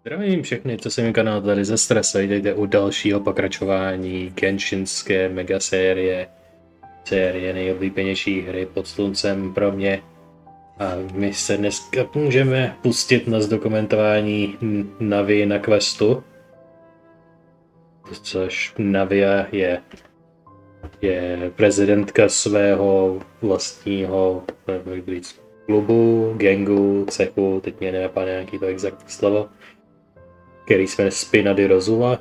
Zdravím všechny, co se mi kanál tady ze Stresa, vítejte u dalšího pokračování Genshinské megasérie, série nejoblíbenější hry pod sluncem pro mě. A my se dneska můžeme pustit na zdokumentování Navii na questu, což Navia je prezidentka svého vlastního klubu, gangu, cechu, teď mě nenapadne nějaký to exaktní slovo, který se jmenuje Spina Di Rosula,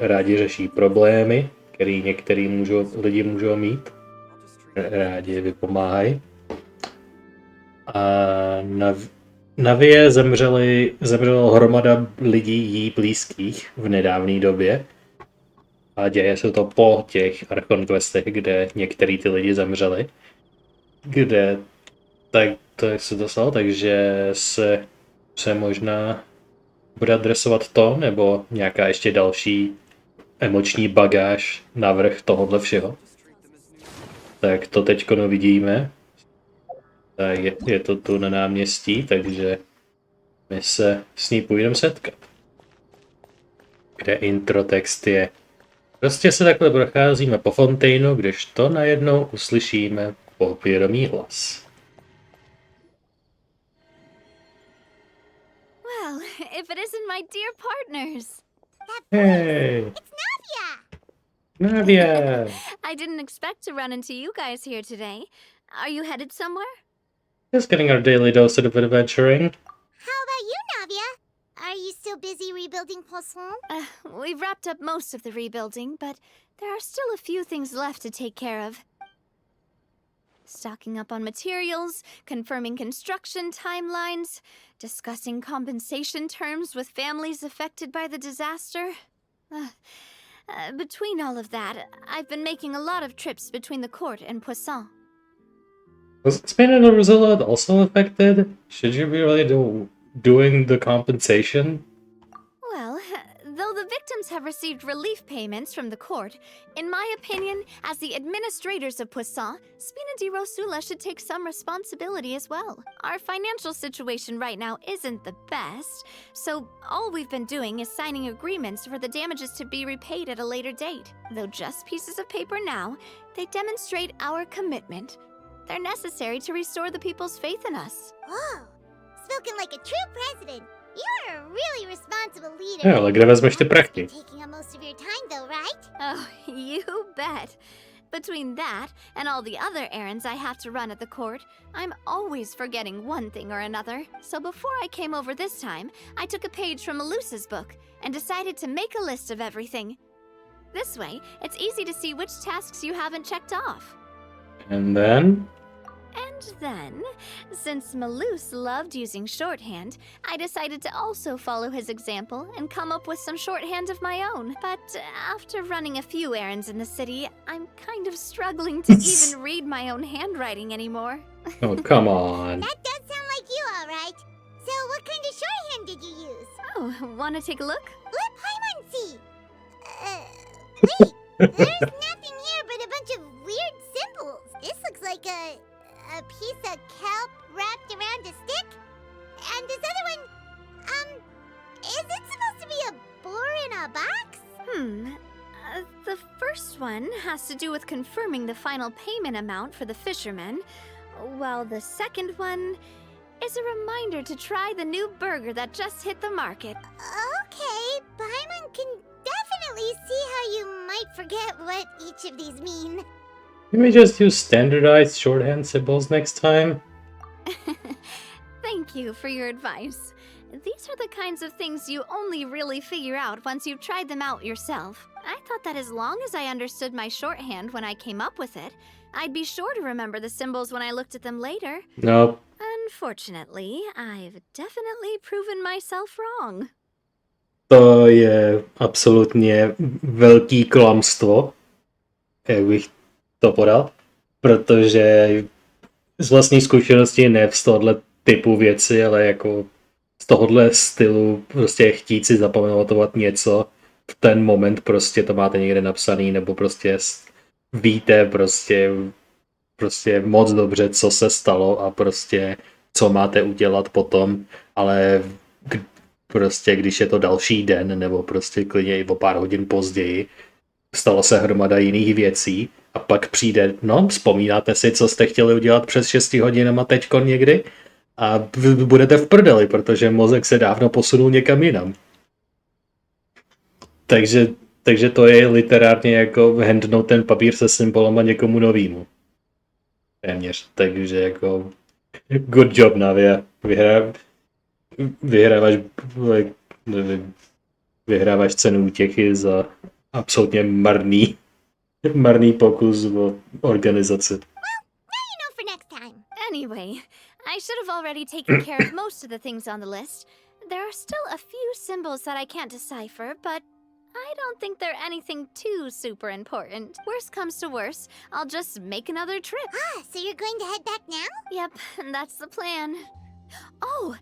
rádi řeší problémy, který některý lidi můžou mít, rádi vypomáhají. A Navie zemřelo hromada lidí jí blízkých v nedávné době. A děje se to po těch archonquestech, kde některý ty lidi zemřeli. Tak to se to stalo, takže se možná bude adresovat to, nebo nějaká ještě další emoční bagáž navrch tohohle všeho. Tak to teďko vidíme. Tak je to tu na náměstí, takže my se s ní půjdeme setkat. Kde intro text je. Prostě se takhle procházíme po Fontainu, když to najednou uslyšíme povědomý hlas. Well, if it isn't my dear partners. Hey! It's Navia! Navia! I didn't expect to run into you guys here today. Are you headed somewhere? Just getting our daily dose of adventuring. How about you, Navia? Are you still busy rebuilding Poisson? We've wrapped up most of the rebuilding, but there are still a few things left to take care of. Stocking up on materials, confirming construction timelines, discussing compensation terms with families affected by the disaster. Between all of that, I've been making a lot of trips between the court and Poisson. Was Spina Di Rosula also affected? Should you be really doing the compensation? Well, though the victims have received relief payments from the court, in my opinion, as the administrators of Poisson, Spina Di Rosula should take some responsibility as well. Our financial situation right now isn't the best, so all we've been doing is signing agreements for the damages to be repaid at a later date. Though just pieces of paper now, they demonstrate our commitment. They're necessary to restore the people's faith in us. Oh, spoken like a true president. You're a really responsible leader. Jo, ale kde vezmeš ty prachy? Taking up most of your time, though, right? Oh, you bet. Between that and all the other errands I have to run at the court, I'm always forgetting one thing or another. So before I came over this time, I took a page from Melusa's book and decided to make a list of everything. This way, it's easy to see which tasks you haven't checked off. And then? And then, since Melus loved using shorthand, I decided to also follow his example and come up with some shorthand of my own. But after running a few errands in the city, I'm kind of struggling to even read my own handwriting anymore. Oh, come on. That does sound like you, all right. So what kind of shorthand did you use? Oh, wanna take a look? Let Paimon see. Wait, there's nothing here but a bunch of weird symbols. This looks like a piece of kelp wrapped around a stick? And this other one, is it supposed to be a boar in a box? The first one has to do with confirming the final payment amount for the fishermen, while the second one is a reminder to try the new burger that just hit the market. Okay, Paimon can definitely see how you might forget what each of these mean. Can we just use standardized shorthand symbols next time? Thank you for your advice. These are the kinds of things you only really figure out once you've tried them out yourself. I thought that as long as I understood my shorthand when I came up with it, I'd be sure to remember the symbols when I looked at them later. Nope. Unfortunately, I've definitely proven myself wrong. To je absolutně velký klamstvo, jak bych to podal, protože z vlastní zkušenosti ne z tohohle typu věci, ale jako z tohohle stylu prostě chtít si zapamatovat něco v ten moment, prostě to máte někde napsaný, nebo prostě víte prostě moc dobře, co se stalo a prostě co máte udělat potom, ale prostě když je to další den, nebo prostě klidně i o pár hodin později, stalo se hromada jiných věcí a pak přijde, no, vzpomínáte si, co jste chtěli udělat přes 6 hodinama teďko někdy a budete v prdeli, protože mozek se dávno posunul někam jinam. Takže to je literárně jako handnout ten papír se symbolama někomu novýmu. Téměř. Takže jako good job, Navia. Vyhráváš cenu útěchy za absolutně marný pokus o organizaci. Now you know for next time. Anyway, I should have already taken care of most of the things on the list. There are still a few symbols that I can't decipher, but I don't think they're anything too super important. Worst comes to worst, I'll just make another trip. So you're going to head back now? Yep, that's the plan. Oh,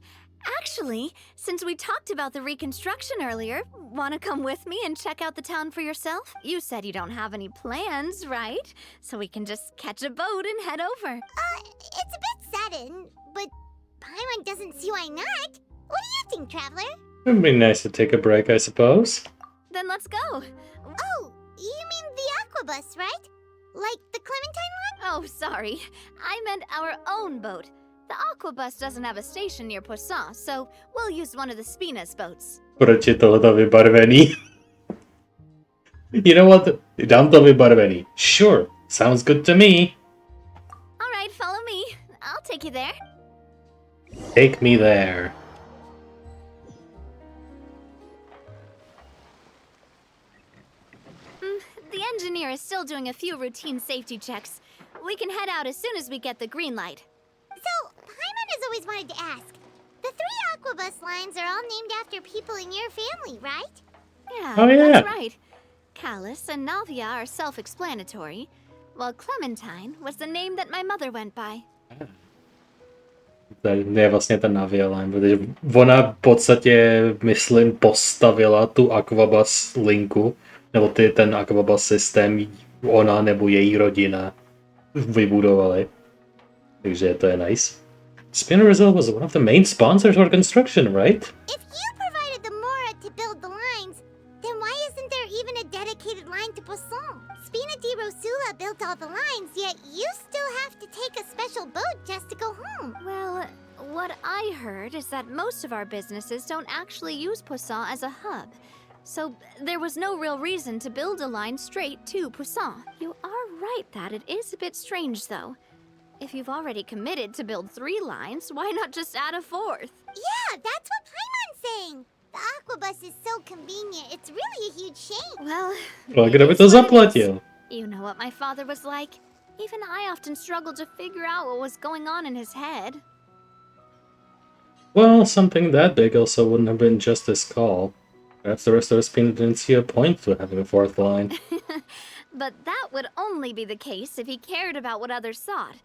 actually, since we talked about the reconstruction earlier, want to come with me and check out the town for yourself? You said you don't have any plans, right? So we can just catch a boat and head over. It's a bit sudden, but Paimon doesn't see why not. What do you think, Traveler? It'd be nice to take a break, I suppose. Then let's go. Oh, you mean the aquabus, right? Like the Clementine one? Oh, sorry. I meant our own boat. The aquabus doesn't have a station near Poisson, so we'll use one of the Spina's boats. Proč je tohoto vybarvený? You know what? Dám to vybarvený. Sure, sounds good to me. All right, follow me. I'll take you there. Take me there. The engineer is still doing a few routine safety checks. We can head out as soon as we get the green light. So, Paimon has always wanted to ask. The 3 aquabus lines are all named after people in your family, right? Yeah, Oh, yeah. that's right. Callus and Navia are self-explanatory, while Clementine was the name that my mother went by. To je vlastně ten Navia line, protože ona v podstatě, myslím, postavila tu Aquabus linku, nebo ten Aquabus systém, ona nebo její rodina vybudovali. Takže to je nice. Spina Di Rosula was one of the main sponsors for construction, right? If you provided the Mora to build the lines, then why isn't there even a dedicated line to Poisson? Spina Di Rosula built all the lines, yet you still have to take a special boat just to go home. Well, what I heard is that most of our businesses don't actually use Poisson as a hub. So there was no real reason to build a line straight to Poisson. You are right that it is a bit strange, though. If you've already committed to build 3 lines, why not just add a 4th? Yeah, that's what Paimon's saying. The aquabus is so convenient, it's really a huge shame. Well, A kdo by it to is what it zaplatil? is. You know what my father was like. Even I often struggled to figure out what was going on in his head. Well, something that big also wouldn't have been just his call. Perhaps the rest of us didn't see a point to having a 4th line. But that would only be the case if he cared about what others thought.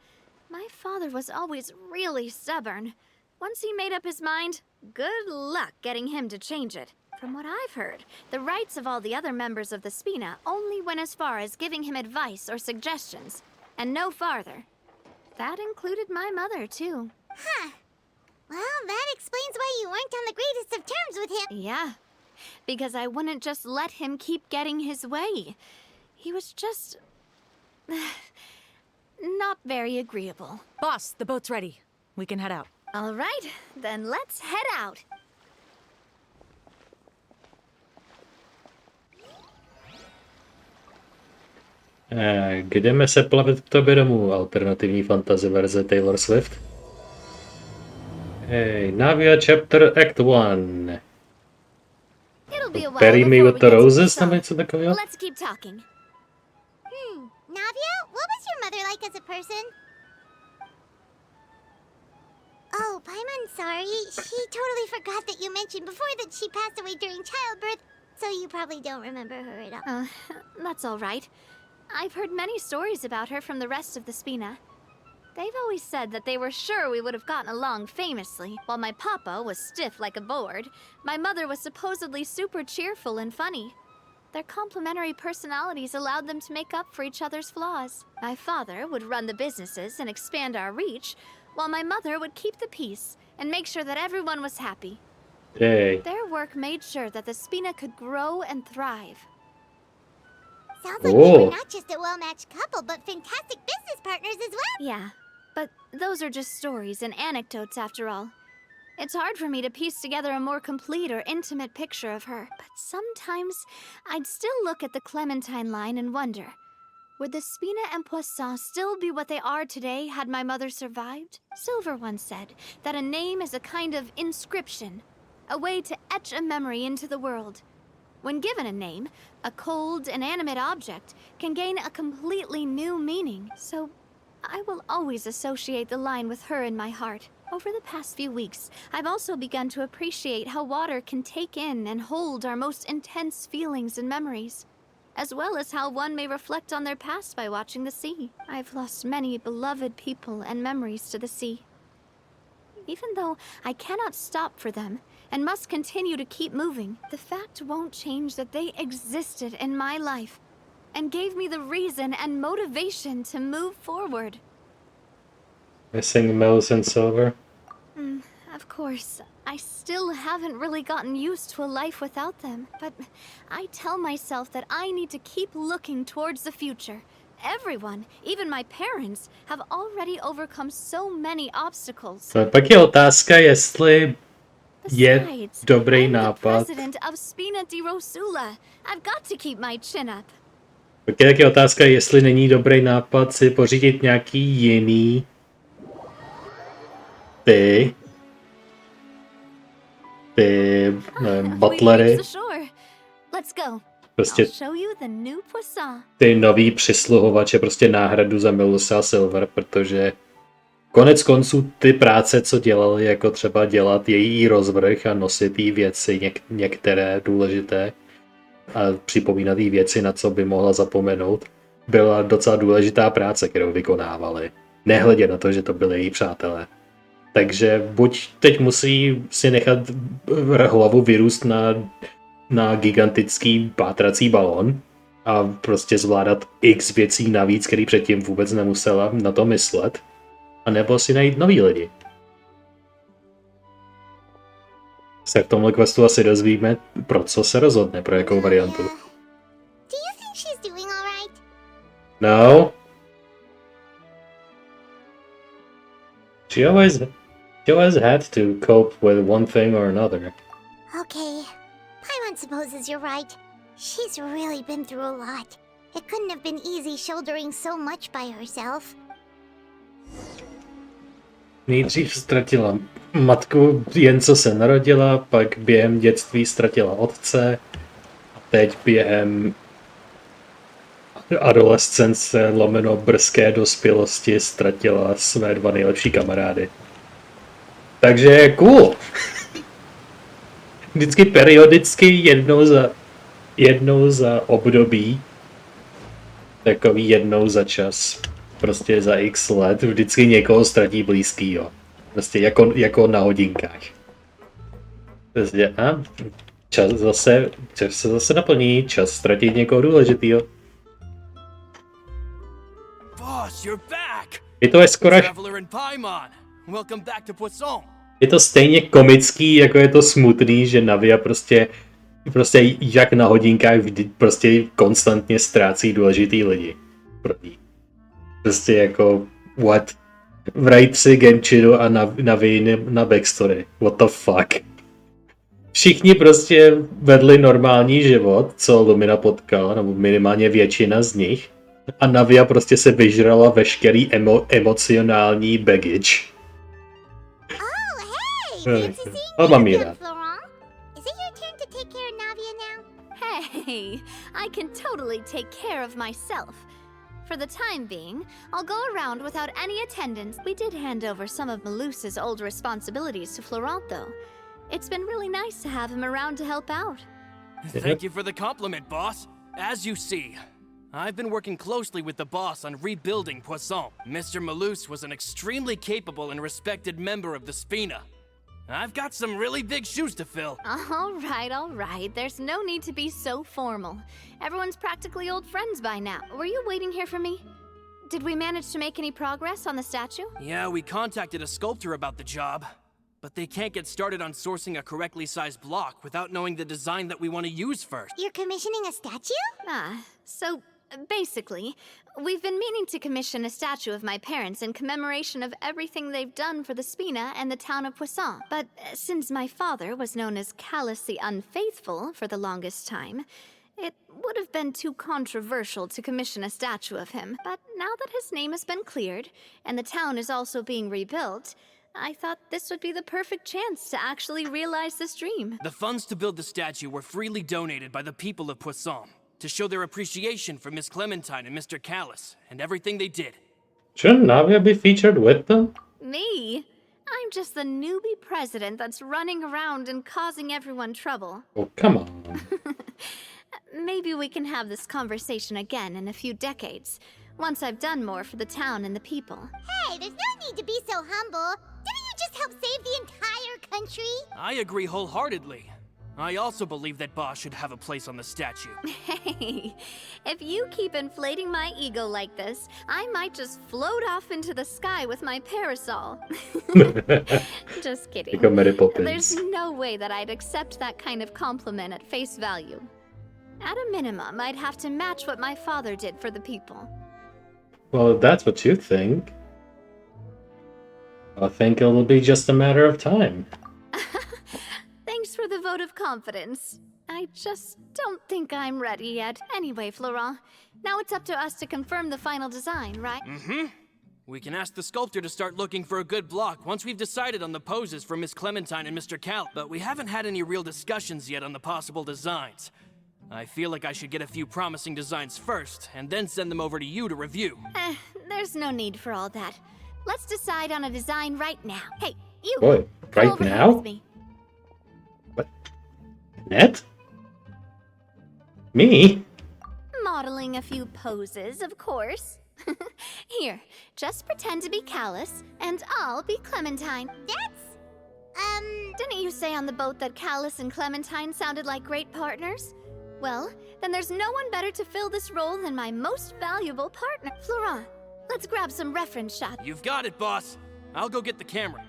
My father was always really stubborn. Once he made up his mind, good luck getting him to change it. From what I've heard, the rights of all the other members of the Spina only went as far as giving him advice or suggestions, and no farther. That included my mother, too. Huh. Well, that explains why you weren't on the greatest of terms with him. Yeah, because I wouldn't just let him keep getting his way. He was just... not very agreeable. Boss, the boat's ready. We can head out. All right, then let's head out. Jdeme se plavit k tobě domů, alternativní fantasy verze Taylor Swift. Hey, Navia Chapter Act 1. It'll be a while Bury me before with we the get to roses, Poisson. nebo něco takového? Let's keep talking. Navia, what was your mother like as a person? Oh, Paimon, sorry. She totally forgot that you mentioned before that she passed away during childbirth, so you probably don't remember her at all. That's all right. I've heard many stories about her from the rest of the Spina. They've always said that they were sure we would have gotten along famously. While my papa was stiff like a board, my mother was supposedly super cheerful and funny. Their complementary personalities allowed them to make up for each other's flaws. My father would run the businesses and expand our reach, while my mother would keep the peace and make sure that everyone was happy. Jej. Their work made sure that the Spina could grow and thrive. Sounds like they Oh. were not just a well-matched couple, but fantastic business partners as well. Yeah, but those are just stories and anecdotes after all. It's hard for me to piece together a more complete or intimate picture of her, but sometimes I'd still look at the Clementine line and wonder, would the Spina and Poisson still be what they are today had my mother survived? Silver once said that a name is a kind of inscription, a way to etch a memory into the world. When given a name, a cold, inanimate object can gain a completely new meaning, so I will always associate the line with her in my heart. Over the past few weeks, I've also begun to appreciate how water can take in and hold our most intense feelings and memories, as well as how one may reflect on their past by watching the sea. I've lost many beloved people and memories to the sea. Even though I cannot stop for them and must continue to keep moving, the fact won't change that they existed in my life and gave me the reason and motivation to move forward. Missing Mills Silver. Of course, I still haven't really gotten used to a life without them, but I tell myself that I need to keep looking towards the future. Everyone, even my parents, have already overcome so many obstacles. No, pak je otázka, jestli je Besides, dobrý I'm the nápad. president of Spina Di Rosula. I've got to keep my chin up. Pak je taky otázka, jestli není dobrý nápad si pořídit nějaký jiný ty nevím, We've butlery, reached the shore. Let's go. prostě I'll show you the new poisson. ty nový přisluhovače, prostě náhradu za Millusa a Silver, protože konec konců ty práce, co dělali, jako třeba dělat její rozvrh a nosit jí věci, některé důležité a připomínat jí věci, na co by mohla zapomenout, byla docela důležitá práce, kterou vykonávali. Nehledě na to, že to byli její přátelé. Takže buď teď musí si nechat hlavu vyrůst na gigantický pátrací balón a prostě zvládat x věcí navíc, který předtím vůbec nemusela na to myslet, anebo si najít nový lidi. Se v tomhle questu asi dozvíme, pro co se rozhodne, pro jakou variantu. Do you think she's doing all right? No. She always had to cope with one thing or another. Okay. Paimon supposes you're right. She's really been through a lot. It couldn't have been easy shouldering so much by herself. Nejdřív ztratila matku, jen co se narodila, pak během dětství ztratila otce a teď během adolescence lomeno brzké dospělosti ztratila své dva nejlepší kamarády. Takže cool! Vždycky periodicky jednou za období, takový jednou za čas, prostě za x let, vždycky někoho ztratí blízkýho. Prostě jako na hodinkách. Prostě a čas se zase naplní, čas ztratit někoho důležitýho. Boss, you're back. Je to skoro, Traveler and Paimon. Welcome back to Poisson. je to stejně komický, jako je to smutný, že Navia prostě jak na hodinkách prostě konstantně ztrácí důležitý lidi. Pro ní. Prostě jako what? V Raidsi, Genshinu a Navii na backstory. What the fuck? Všichni prostě vedli normální život, co Lumina potkala, nebo minimálně většina z nich. A Navia prostě se vyžrala veškerý emocionální baggage. Hey, fancy seeing Oh, you Mamie. again, Florent. Is it your turn to take care of Navia now? Hey, I can totally take care of myself. For the time being, I'll go around without any attendance. We did hand over some of Malus's old responsibilities to Florent, though. It's been really nice to have him around to help out. Thank you for the compliment, boss. As you see, I've been working closely with the boss on rebuilding Poisson. Mr. Malus was an extremely capable and respected member of the Spina. I've got some really big shoes to fill. All right. There's no need to be so formal. Everyone's practically old friends by now. Were you waiting here for me? Did we manage to make any progress on the statue? Yeah, we contacted a sculptor about the job. But they can't get started on sourcing a correctly sized block without knowing the design that we want to use first. You're commissioning a statue? So basically, we've been meaning to commission a statue of my parents in commemoration of everything they've done for the Spina and the town of Poisson. But since my father was known as Callus the Unfaithful for the longest time, it would have been too controversial to commission a statue of him. But now that his name has been cleared, and the town is also being rebuilt, I thought this would be the perfect chance to actually realize this dream. The funds to build the statue were freely donated by the people of Poisson to show their appreciation for Miss Clementine and Mr. Callus and everything they did. Shouldn't Navia be featured with them? Me? I'm just the newbie president that's running around and causing everyone trouble. Oh, come on. Maybe we can have this conversation again in a few decades, once I've done more for the town and the people. Hey, there's no need to be so humble. Didn't you just help save the entire country? I agree wholeheartedly. I also believe that Boss should have a place on the statue. Hey, if you keep inflating my ego like this, I might just float off into the sky with my parasol. Just kidding. Like a Mary Poppins. There's no way that I'd accept that kind of compliment at face value. At a minimum, I'd have to match what my father did for the people. Well, if that's what you think, I think it'll be just a matter of time. Thanks for the vote of confidence. I just don't think I'm ready yet. Anyway, Florent, now it's up to us to confirm the final design, right? Mm-hmm. We can ask the sculptor to start looking for a good block once we've decided on the poses for Miss Clementine and Mr. Cal, but we haven't had any real discussions yet on the possible designs. I feel like I should get a few promising designs first, and then send them over to you to review. There's no need for all that. Let's decide on a design right now. Hey, you! Boy, come right over here now? with me. Net? Me? Modeling a few poses, of course. Here, just pretend to be Callus, and I'll be Clementine. Didn't you say on the boat that Callus and Clementine sounded like great partners? Well, then there's no one better to fill this role than my most valuable partner. Florent, let's grab some reference shots. You've got it, boss. I'll go get the camera.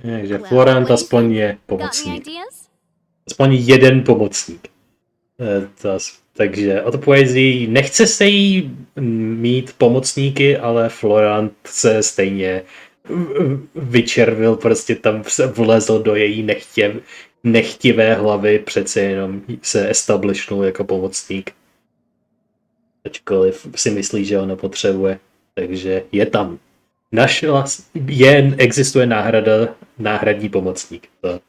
Takže Well, Florent what do you aspoň think? je Got any pomocník. ideas? Aspoň jeden pomocník. Takže od poezii nechce se jí mít pomocníky, ale Florent se stejně vyčervil, prostě tam se vlezl do její nechtivé hlavy, přece jenom se establishnul jako pomocník. Ačkoliv si myslí, že ho nepotřebuje. Takže je tam. Existuje náhradní pomocník. To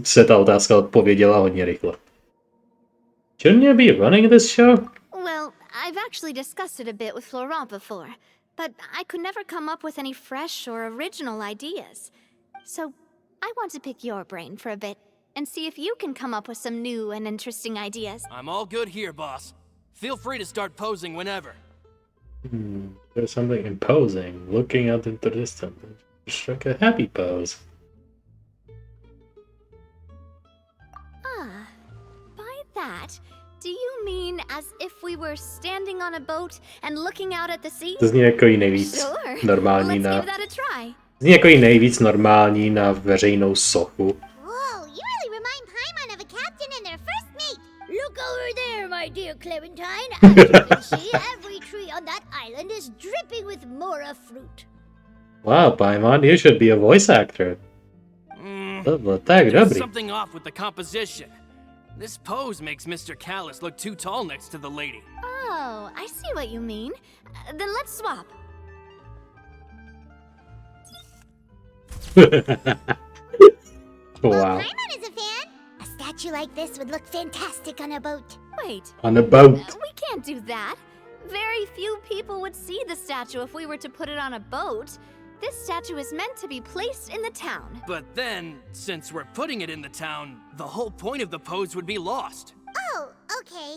se ta otázka odpověděla hodně rychle. Shouldn't you be running this show? Well, I've actually discussed it a bit with Florent before, but I could never come up with any fresh or original ideas. So I want to pick your brain for a bit and see if you can come up with some new and interesting ideas. I'm all good here, boss. Feel free to start posing whenever. There's something imposing, looking out into the distance. Strike a happy pose. By that, do you mean as if we were standing on a boat and looking out at the sea? To zní jako nejvíc Sure. normální Let's na... give that a try. Zní jako nejvíc normální na veřejnou sochu. Whoa, you really remind Paimon of a captain and their first mate. Look over there, my dear Clementine. As you can see, every tree on that island is dripping with mora fruit. Wow, Paimon, you should be a voice actor. To bylo tak There's dobrý. something off with the composition. This pose makes Mr. Callus look too tall next to the lady. Oh, I see what you mean. Then let's swap. Wow. Paimon is a fan. A statue like this would look fantastic on a boat. Wait, On a boat. we can't do that. Very few people would see the statue if we were to put it on a boat. This statue is meant to be placed in the town. But then, since we're putting it in the town, the whole point of the pose would be lost. Oh, okay.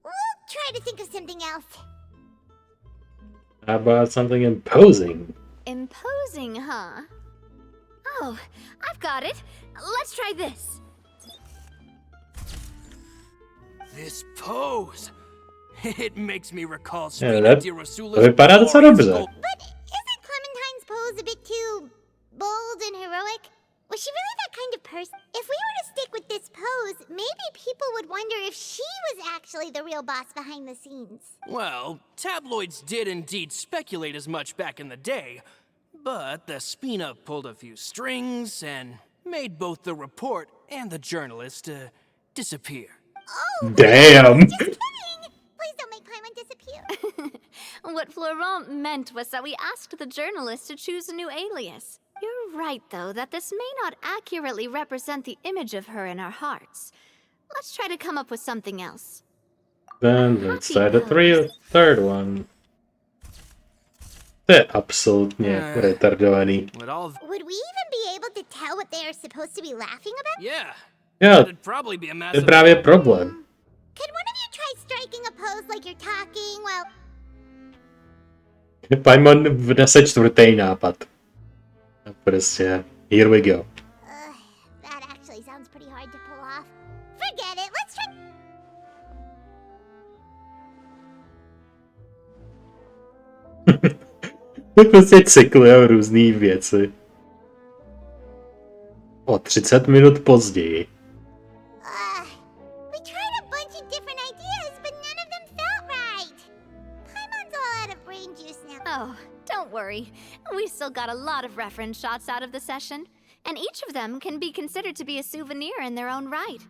We'll try to think of something else. How about something imposing? Imposing, huh? Oh, I've got it. Let's try this. This pose. It makes me recall Yeah, Spina that- Di Rosula's to vypadá docela glorious dobře. gold- But isn't Clementine's pose a bit too bold and heroic? Was she really that kind of person? If we were to stick with this pose, maybe people would wonder if she was actually the real boss behind the scenes. Well, tabloids did indeed speculate as much back in the day, but the Spina pulled a few strings and made both the report and the journalist disappear. Oh, Damn! just kidding! Please don't make Paimon disappear. What Florent meant was that we asked the journalist to choose a new alias. You're right, though, that this may not accurately represent the image of her in our hearts. Let's try to come up with something else. Then let's try the third one. To je absolutně retardovaný. Would we even be able to tell what they are supposed to be laughing about? Yeah. Jo, That'd probably be a to je massive... právě problém. Could one of you try striking a pose like you're talking while... Paimon vnese čtvrtý nápad. A prostě, here we go. That actually sounds pretty hard to pull off. Forget it, let's try... Prostě cyklujou různý věci. O 30 minut později. We tried a bunch of different ideas, but none of them felt right. Paimon's all out of brain juice now. Oh, don't worry. We still got a lot of reference shots out of the session, and each of them can be considered to be a souvenir in their own right.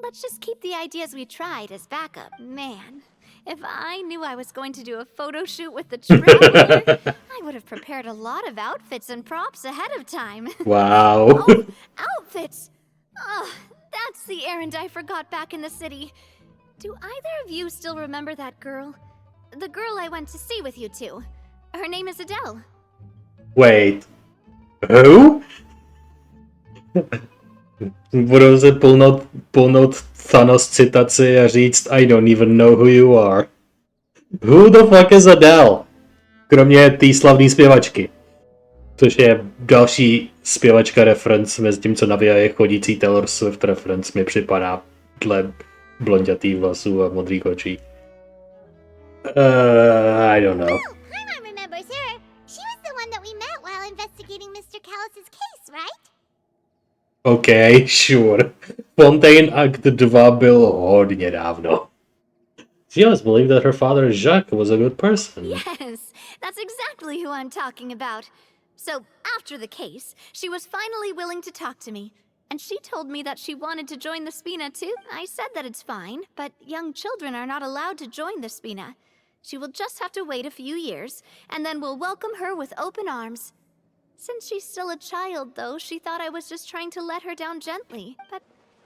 Let's just keep the ideas we tried as backup. Man, if I knew I was going to do a photo shoot with the Traveler, I would have prepared a lot of outfits and props ahead of time. Wow. Oh, outfits! Oh, that's the errand I forgot back in the city. Do either of you still remember that girl? The girl I went to see with you two. Her name is Adele. Wait. Who? Budou se pulnout Thanos citaci a říct I don't even know who you are. Who the fuck is Adele? Kromě té slavné zpěvačky. Což je další zpěvačka reference mezi tím, co Navia je chodící Taylor Swift reference, mi připadá dle blondětý vlasů a modrých očí. I don't know. Oh, Paimon remembers her. She was the one that we met while investigating Mr. Callus's case, right? OK, sure. Fontaine Act 2 byl hodně dávno. She always believed that her father Jacques was a good person. Yes, that's exactly who I'm talking about. So, after the case, she was finally willing to talk to me. And she told me that she wanted to join the Spina too. I said that it's fine, but young children are not allowed to join the Spina. She will just have to wait a few years, and then we'll welcome her with open arms. Since she's still a child, though, she thought I was just trying to let her down gently. But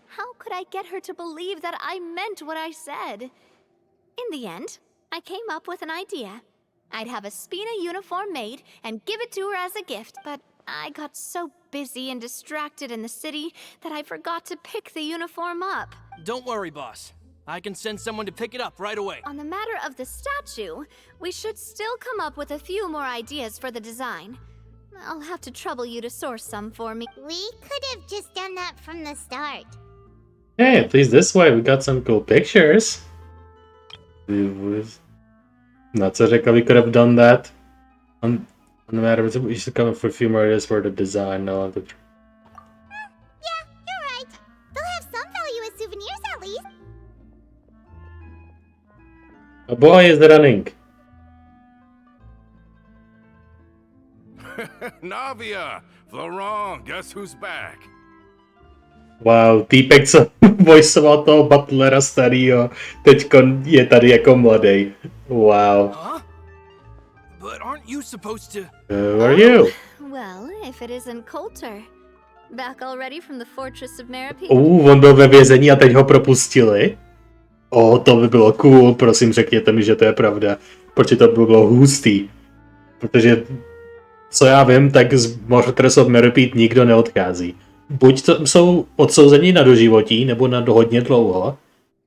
how could I get her to believe that I meant what I said? In the end, I came up with an idea. I'd have a Spina uniform made and give it to her as a gift, but I got so busy and distracted in the city that I forgot to pick the uniform up. Don't worry, boss. I can send someone to pick it up right away. On the matter of the statue, we should still come up with a few more ideas for the design. I'll have to trouble you to source some for me. We could have just done that from the start. Hey, at least this way we got some cool pictures. Not so we could have done that. On the matter of we should come up for a few more ideas for the design. No, Yeah, you're right. They'll have some value as souvenirs at least. a boy is running. Navia! Florent, guess who's back? Wow, týpek, co voiceoval toho butlera starýho, teďko je tady jako mladý. Wow. Huh? But aren't you supposed to... Who are you? Well, if it isn't Coulter. Back already from the Fortress of Meripede? On byl ve vězení a teď ho propustili? To by bylo cool, prosím řekněte mi, že to je pravda. Protože to by bylo hustý. Protože, co já vím, tak z Fortress of Meripede nikdo neodchází. Buď to jsou odsouzení na doživotí, nebo na hodně dlouho,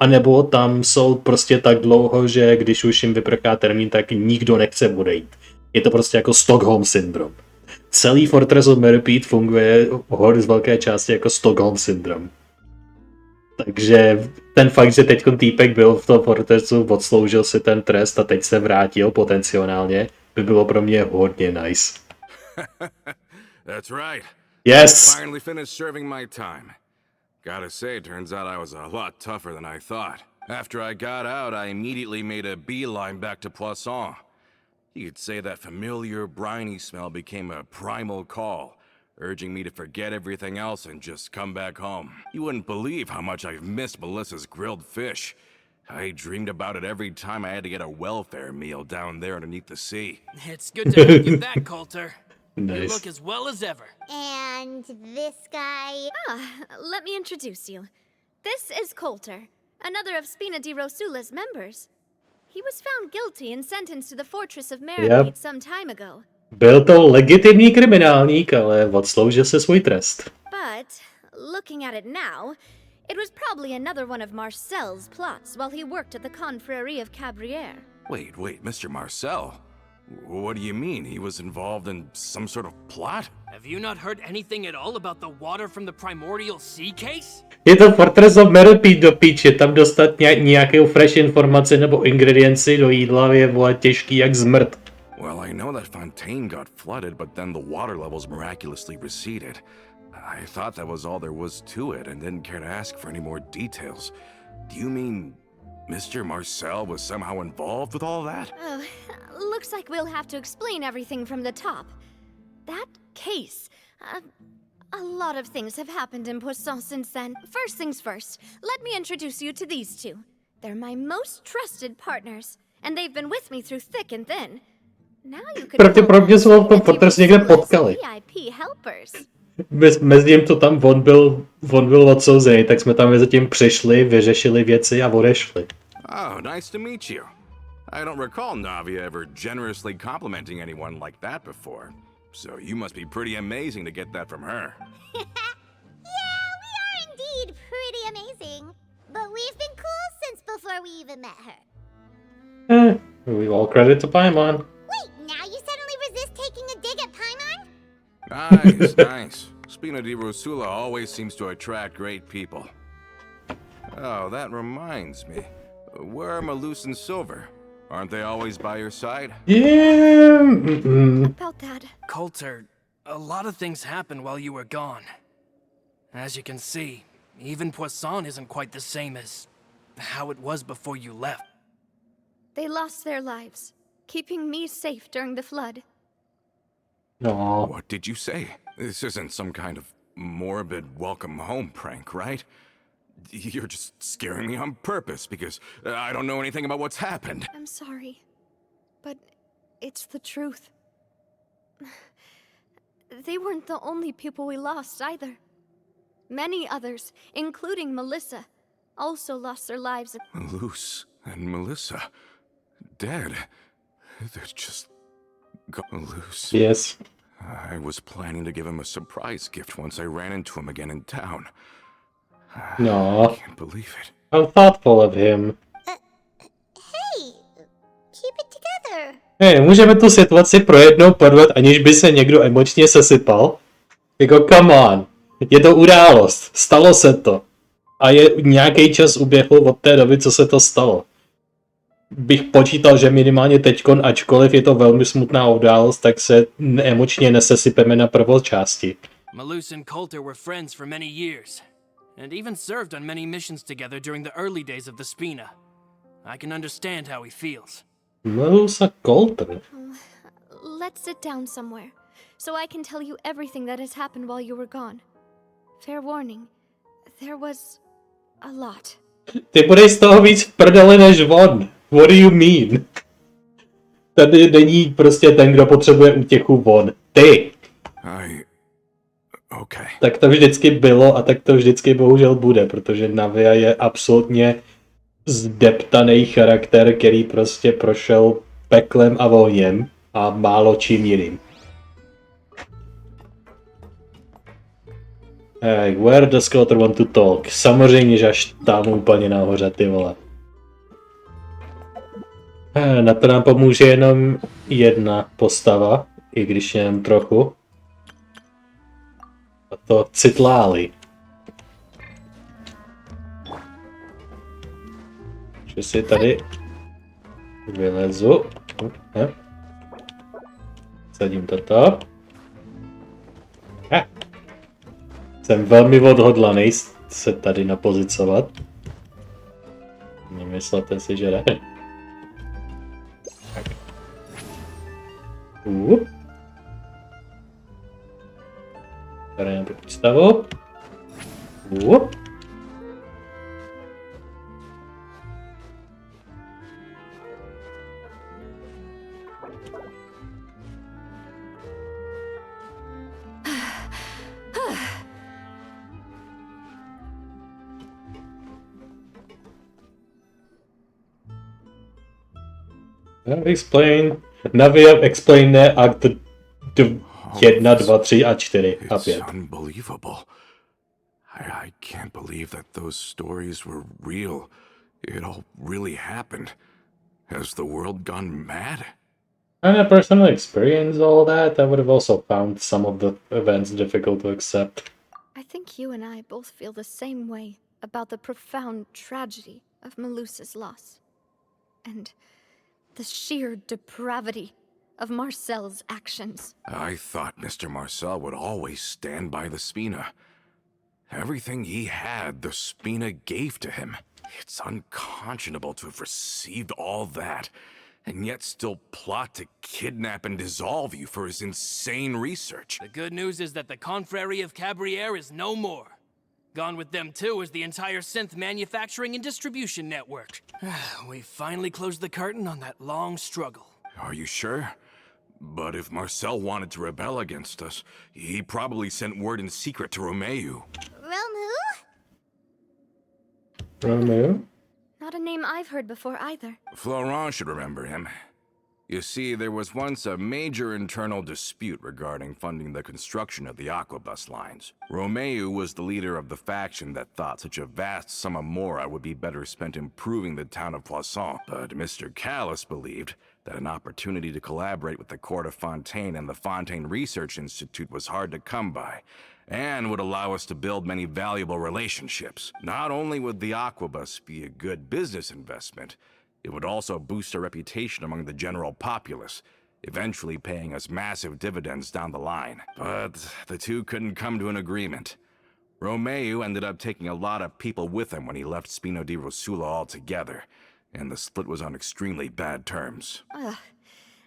anebo tam jsou prostě tak dlouho, že když už jim vyprchá termín, tak nikdo nechce odejít. Je to prostě jako Stockholm syndrom. Celý Fortress of Meripede funguje z velké části jako Stockholm syndrom. Takže ten fakt, že teď týpek byl v tom Fortressu, odsloužil si ten trest a teď se vrátil potenciálně, by bylo pro mě hodně nice. That's right. Yes! Finally finished serving my time. Gotta say, turns out I was a lot tougher than I thought. After I got out, I immediately made a beeline back to Poisson. You could say that familiar, briny smell became a primal call, urging me to forget everything else and just come back home. You wouldn't believe how much I've missed Melissa's grilled fish. I dreamed about it every time I had to get a welfare meal down there underneath the sea. It's good to have you back, Coulter. You Nice. look as well as ever. And this guy... Let me introduce you. This is Coulter, another of Spina Di Rosula's members. He was found guilty and sentenced to the fortress of Marinade some time ago. Byl to legitimní kriminálník, ale odsloužil se svůj trest. But, looking at it now, it was probably another one of Marcel's plots while he worked at the Confrérie of Cabrières. Wait, Mr. Marcel? What do you mean? He was involved in some sort of plot? Have you not heard anything at all about the water from the primordial sea case? Je to Fortress of Marinade do píče, tam dostat nějakou fresh informaci nebo ingredienci do jídla je vole těžký jak zmrt. Well, I know that Fontaine got flooded, but then the water levels miraculously receded. I thought that was all there was to it and didn't care to ask for any more details. Do you mean Mr. Marcel was somehow involved with all that? Oh, looks like we'll have to explain everything from the top. That case, a lot of things have happened in Poisson since then. First things first, let me introduce you to these two. They're my most trusted partners, and they've been with me through thick and thin. Now you could Pravděpodobně se v tom Fortress někde potkali. VIP helpers. Mezi tím, co tam on byl odsouzený, tak jsme tam mezi tím přišli, vyřešili věci a odešli. Oh, nice to meet you. I don't recall Navia ever generously complimenting anyone like that before. So you must be pretty amazing to get that from her. Yeah, we are indeed pretty amazing. But we've been cool since before we even met her. We all credit to Paimon. Wait, now you suddenly resist taking a dig at Paimon? Nice. Spina Di Rosula always seems to attract great people. Oh, that reminds me. Where are Malus and Silver? Aren't they always by your side? Yeah. About that. Coulter, a lot of things happened while you were gone. As you can see, even Poisson isn't quite the same as how it was before you left. They lost their lives, keeping me safe during the flood. No. What did you say? This isn't some kind of morbid welcome home prank, right? You're just scaring me on purpose because I don't know anything about what's happened. I'm sorry, but it's the truth. They weren't the only people we lost either. Many others, including Melissa, also lost their lives. Malus and Melissa, dead. They're just gone loose. Yes. I was planning to give him a surprise gift once I ran into him again in town. No. I can't believe it. How thoughtful of him. Hey, keep it together. Hej, můžeme tu situaci pro jednou podvet, aniž by se někdo emočně sesypal? Jako come on. Je to událost. Stalo se to. A je nějaký čas uběhl od té doby, co se to stalo. Bych počítal, že minimálně teďkon, ačkoliv je to velmi smutná událost, tak se emočně nesesypeme na prvočásti. Malus and Coulter were friends for many years, and even served on many missions together during the early days of the Spina. I can understand how he feels. Malus a Coulter. Let's sit down somewhere, so I can tell you everything that has happened while you were gone. Fair warning, there was a lot. Ty budeš z toho víc v prdeli než on. What do you mean? Tady není prostě ten, kdo potřebuje útěchu von. Ty! Okay. Tak to vždycky bylo a tak to vždycky bohužel bude, protože Navia je absolutně zdeptaný charakter, který prostě prošel peklem a ohněm a málo čím jiným. Hey, where does Coulter want to talk? Samozřejmě, že až tam úplně nahoře, ty vole. Na to nám pomůže jenom jedna postava, i když jen trochu. A to Citláli. Že si tady vylezu. Sadím toto. Jsem velmi odhodlaný se tady napozicovat. Nemyslete si, že ne. Tak. Tady na tu představu. Navia explain akt 1, 2, 3 a 4 a It's 5. unbelievable. I can't believe that those stories were real. It all really happened. Has the world gone mad? And a personal experience, all that, I would have also found some of the events difficult to accept. I think you and I both feel the same way about the profound tragedy of Melusa's loss. And the sheer depravity of Marcel's actions. I thought Mr. Marcel would always stand by the Spina. Everything he had, the Spina gave to him. It's unconscionable to have received all that, and yet still plot to kidnap and dissolve you for his insane research. The good news is that the Confrérie of Cabriere is no more. Gone with them too is the entire synth manufacturing and distribution network. We finally closed the curtain on that long struggle. Are you sure? But if Marcel wanted to rebel against us, he probably sent word in secret to Romeu. Romeo? Not a name I've heard before either. Florent should remember him. You see, there was once a major internal dispute regarding funding the construction of the Aquabus lines. Romeu was the leader of the faction that thought such a vast sum of mora would be better spent improving the town of Poisson. But Mr. Callis believed that an opportunity to collaborate with the court of Fontaine and the Fontaine Research Institute was hard to come by, and would allow us to build many valuable relationships. Not only would the Aquabus be a good business investment, it would also boost our reputation among the general populace, eventually paying us massive dividends down the line. But the two couldn't come to an agreement. Romeu ended up taking a lot of people with him when he left Spina Di Rosula altogether, and the split was on extremely bad terms. Ugh.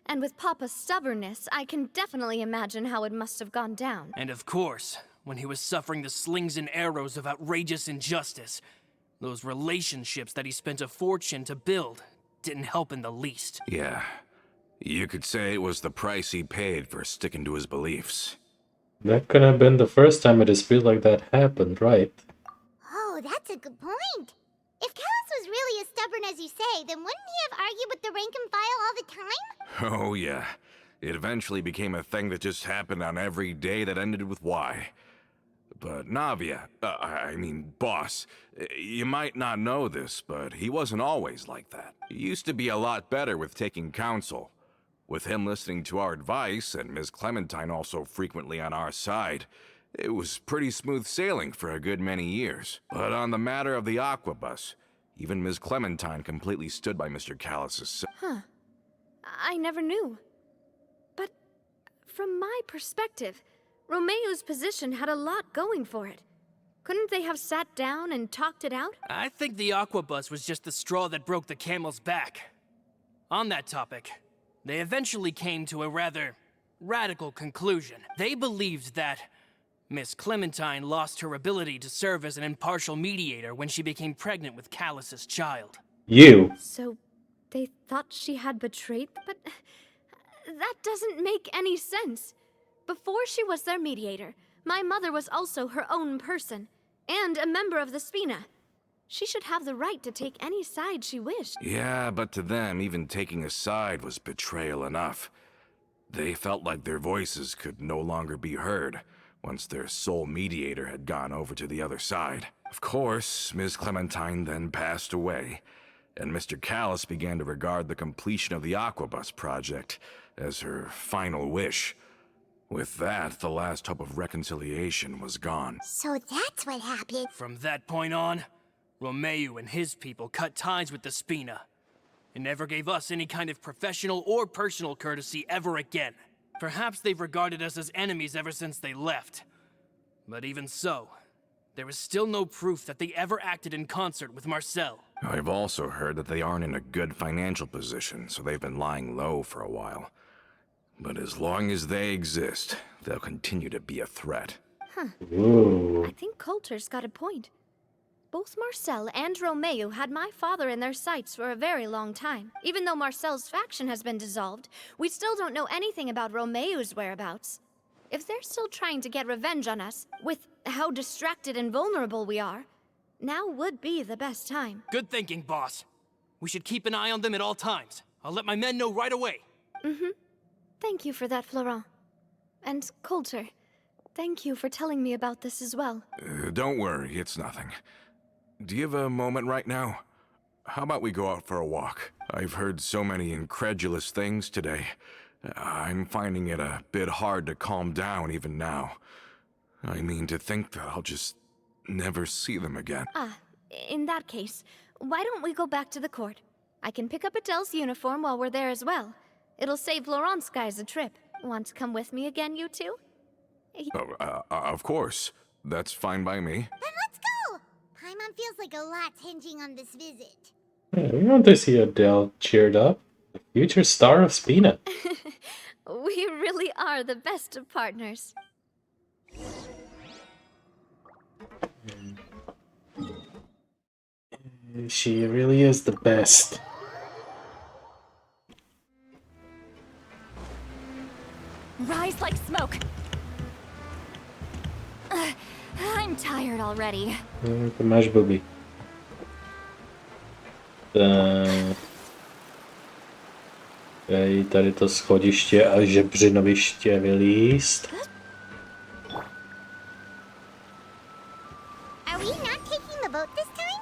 And with Papa's stubbornness, I can definitely imagine how it must have gone down. And of course, when he was suffering the slings and arrows of outrageous injustice, those relationships that he spent a fortune to build didn't help in the least. Yeah, you could say it was the price he paid for sticking to his beliefs. That could have been the first time a dispute like that happened, right? Oh, that's a good point. If Callis was really as stubborn as you say, then wouldn't he have argued with the rank and file all the time? Oh yeah, it eventually became a thing that just happened on every day that ended with Y. But Navia, boss, you might not know this, but he wasn't always like that. He used to be a lot better with taking counsel. With him listening to our advice, and Ms. Clementine also frequently on our side, it was pretty smooth sailing for a good many years. But on the matter of the Aquabus, even Ms. Clementine completely stood by Mr. Callis's side. Huh. I never knew. But from my perspective, Romeu's position had a lot going for it. Couldn't they have sat down and talked it out? I think the Aquabus was just the straw that broke the camel's back. On that topic, they eventually came to a rather radical conclusion. They believed that Miss Clementine lost her ability to serve as an impartial mediator when she became pregnant with Callis's child. You. So they thought she had betrayed, but that doesn't make any sense. Before she was their mediator, my mother was also her own person, and a member of the Spina. She should have the right to take any side she wished. Yeah, but to them, even taking a side was betrayal enough. They felt like their voices could no longer be heard once their sole mediator had gone over to the other side. Of course, Ms. Clementine then passed away, and Mr. Callis began to regard the completion of the Aquabus project as her final wish. With that, the last hope of reconciliation was gone. So that's what happened. From that point on, Romeu and his people cut ties with the Spina, and never gave us any kind of professional or personal courtesy ever again. Perhaps they've regarded us as enemies ever since they left. But even so, there is still no proof that they ever acted in concert with Marcel. I've also heard that they aren't in a good financial position, so they've been lying low for a while. But as long as they exist, they'll continue to be a threat. Ooh. I think Coulter's got a point. Both Marcel and Romeo had my father in their sights for a very long time. Even though Marcel's faction has been dissolved, we still don't know anything about Romeo's whereabouts. If they're still trying to get revenge on us, with how distracted and vulnerable we are, now would be the best time. Good thinking, boss. We should keep an eye on them at all times. I'll let my men know right away. Thank you for that, Florent. And Coulter, thank you for telling me about this as well. Don't worry, it's nothing. Do you have a moment right now? How about we go out for a walk? I've heard so many incredulous things today. I'm finding it a bit hard to calm down even now. I mean, to think that I'll just never see them again. In that case, why don't we go back to the court? I can pick up Adele's uniform while we're there as well. It'll save Laurent's guys a trip. Want to come with me again, you two? Of course. That's fine by me. Then let's go! Paimon feels like a lot's hinging on this visit. Yeah, we want to see Adele cheered up. The future star of Spina. We really are the best of partners. She really is the best. Rise like smoke. I'm tired already. To máš blbý. Tady to schodiště a žebřinoviště vylíst. Are we not taking the boat this time?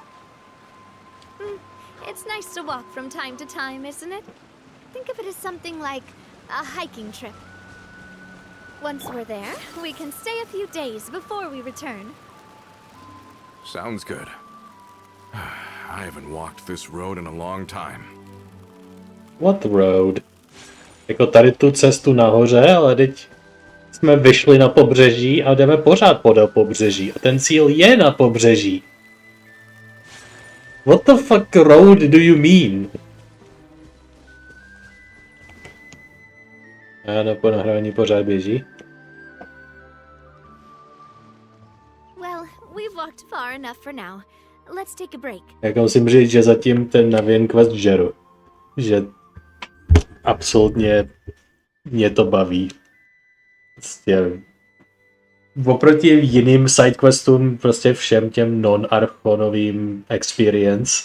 It's nice to walk from time to time, isn't it? Think of it as something like a hiking trip. Once we're there, we can stay a few days before we return. Sounds good. I haven't walked this road in a long time. What road? Jako tady tu cestu nahoře, ale teď jsme vyšli na pobřeží a jdeme pořád podél pobřeží. A ten cíl je na pobřeží. What the fuck road do you mean? Ano, po nahrání pořád běží. Well, we've walked far enough for now. Let's take a break. Jak musím říct, že zatím ten Navian quest žeru. Že absolutně mě to baví. Prostě oproti jiným sidequestům, prostě všem těm non-archonovým experience,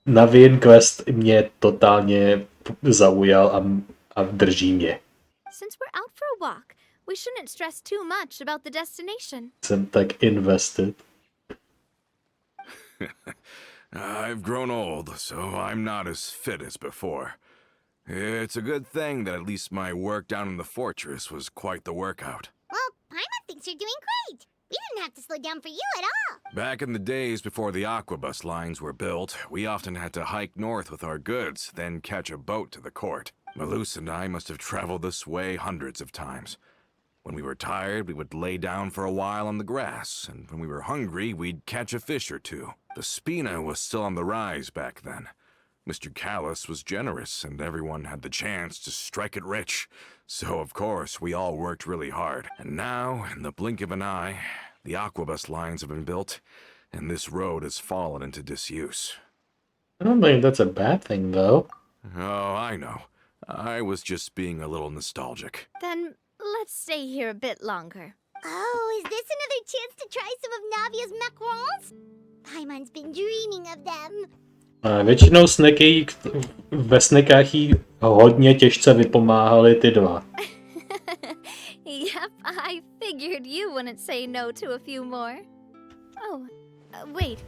Navian quest mě totálně zaujal a drží mě. Since we're out for a walk, we shouldn't stress too much about the destination. Jsem tak invested. I've grown old, so I'm not as fit as before. It's a good thing that at least my work down in the fortress was quite the workout. Well, Paimon thinks you're doing great. We didn't have to slow down for you at all. Back in the days before the aquabus lines were built, we often had to hike north with our goods, then catch a boat to the court. Malus and I must have traveled this way hundreds of times. When we were tired, we would lay down for a while on the grass, and when we were hungry, we'd catch a fish or two. The Spina was still on the rise back then. Mr. Callus was generous, and everyone had the chance to strike it rich. So, of course, we all worked really hard. And now, in the blink of an eye, the aquabus lines have been built, and this road has fallen into disuse. I don't think that's a bad thing, though. Oh, I know. I was just being a little nostalgic. Then let's stay here a bit longer. Oh, is this another chance to try some of Navia's macarons? Paimon's been dreaming of them. A většinou snacky ve snackách jí hodně těžce vypomáhaly ty dva. Yep, I figured you wouldn't say no to a few more. Oh, wait.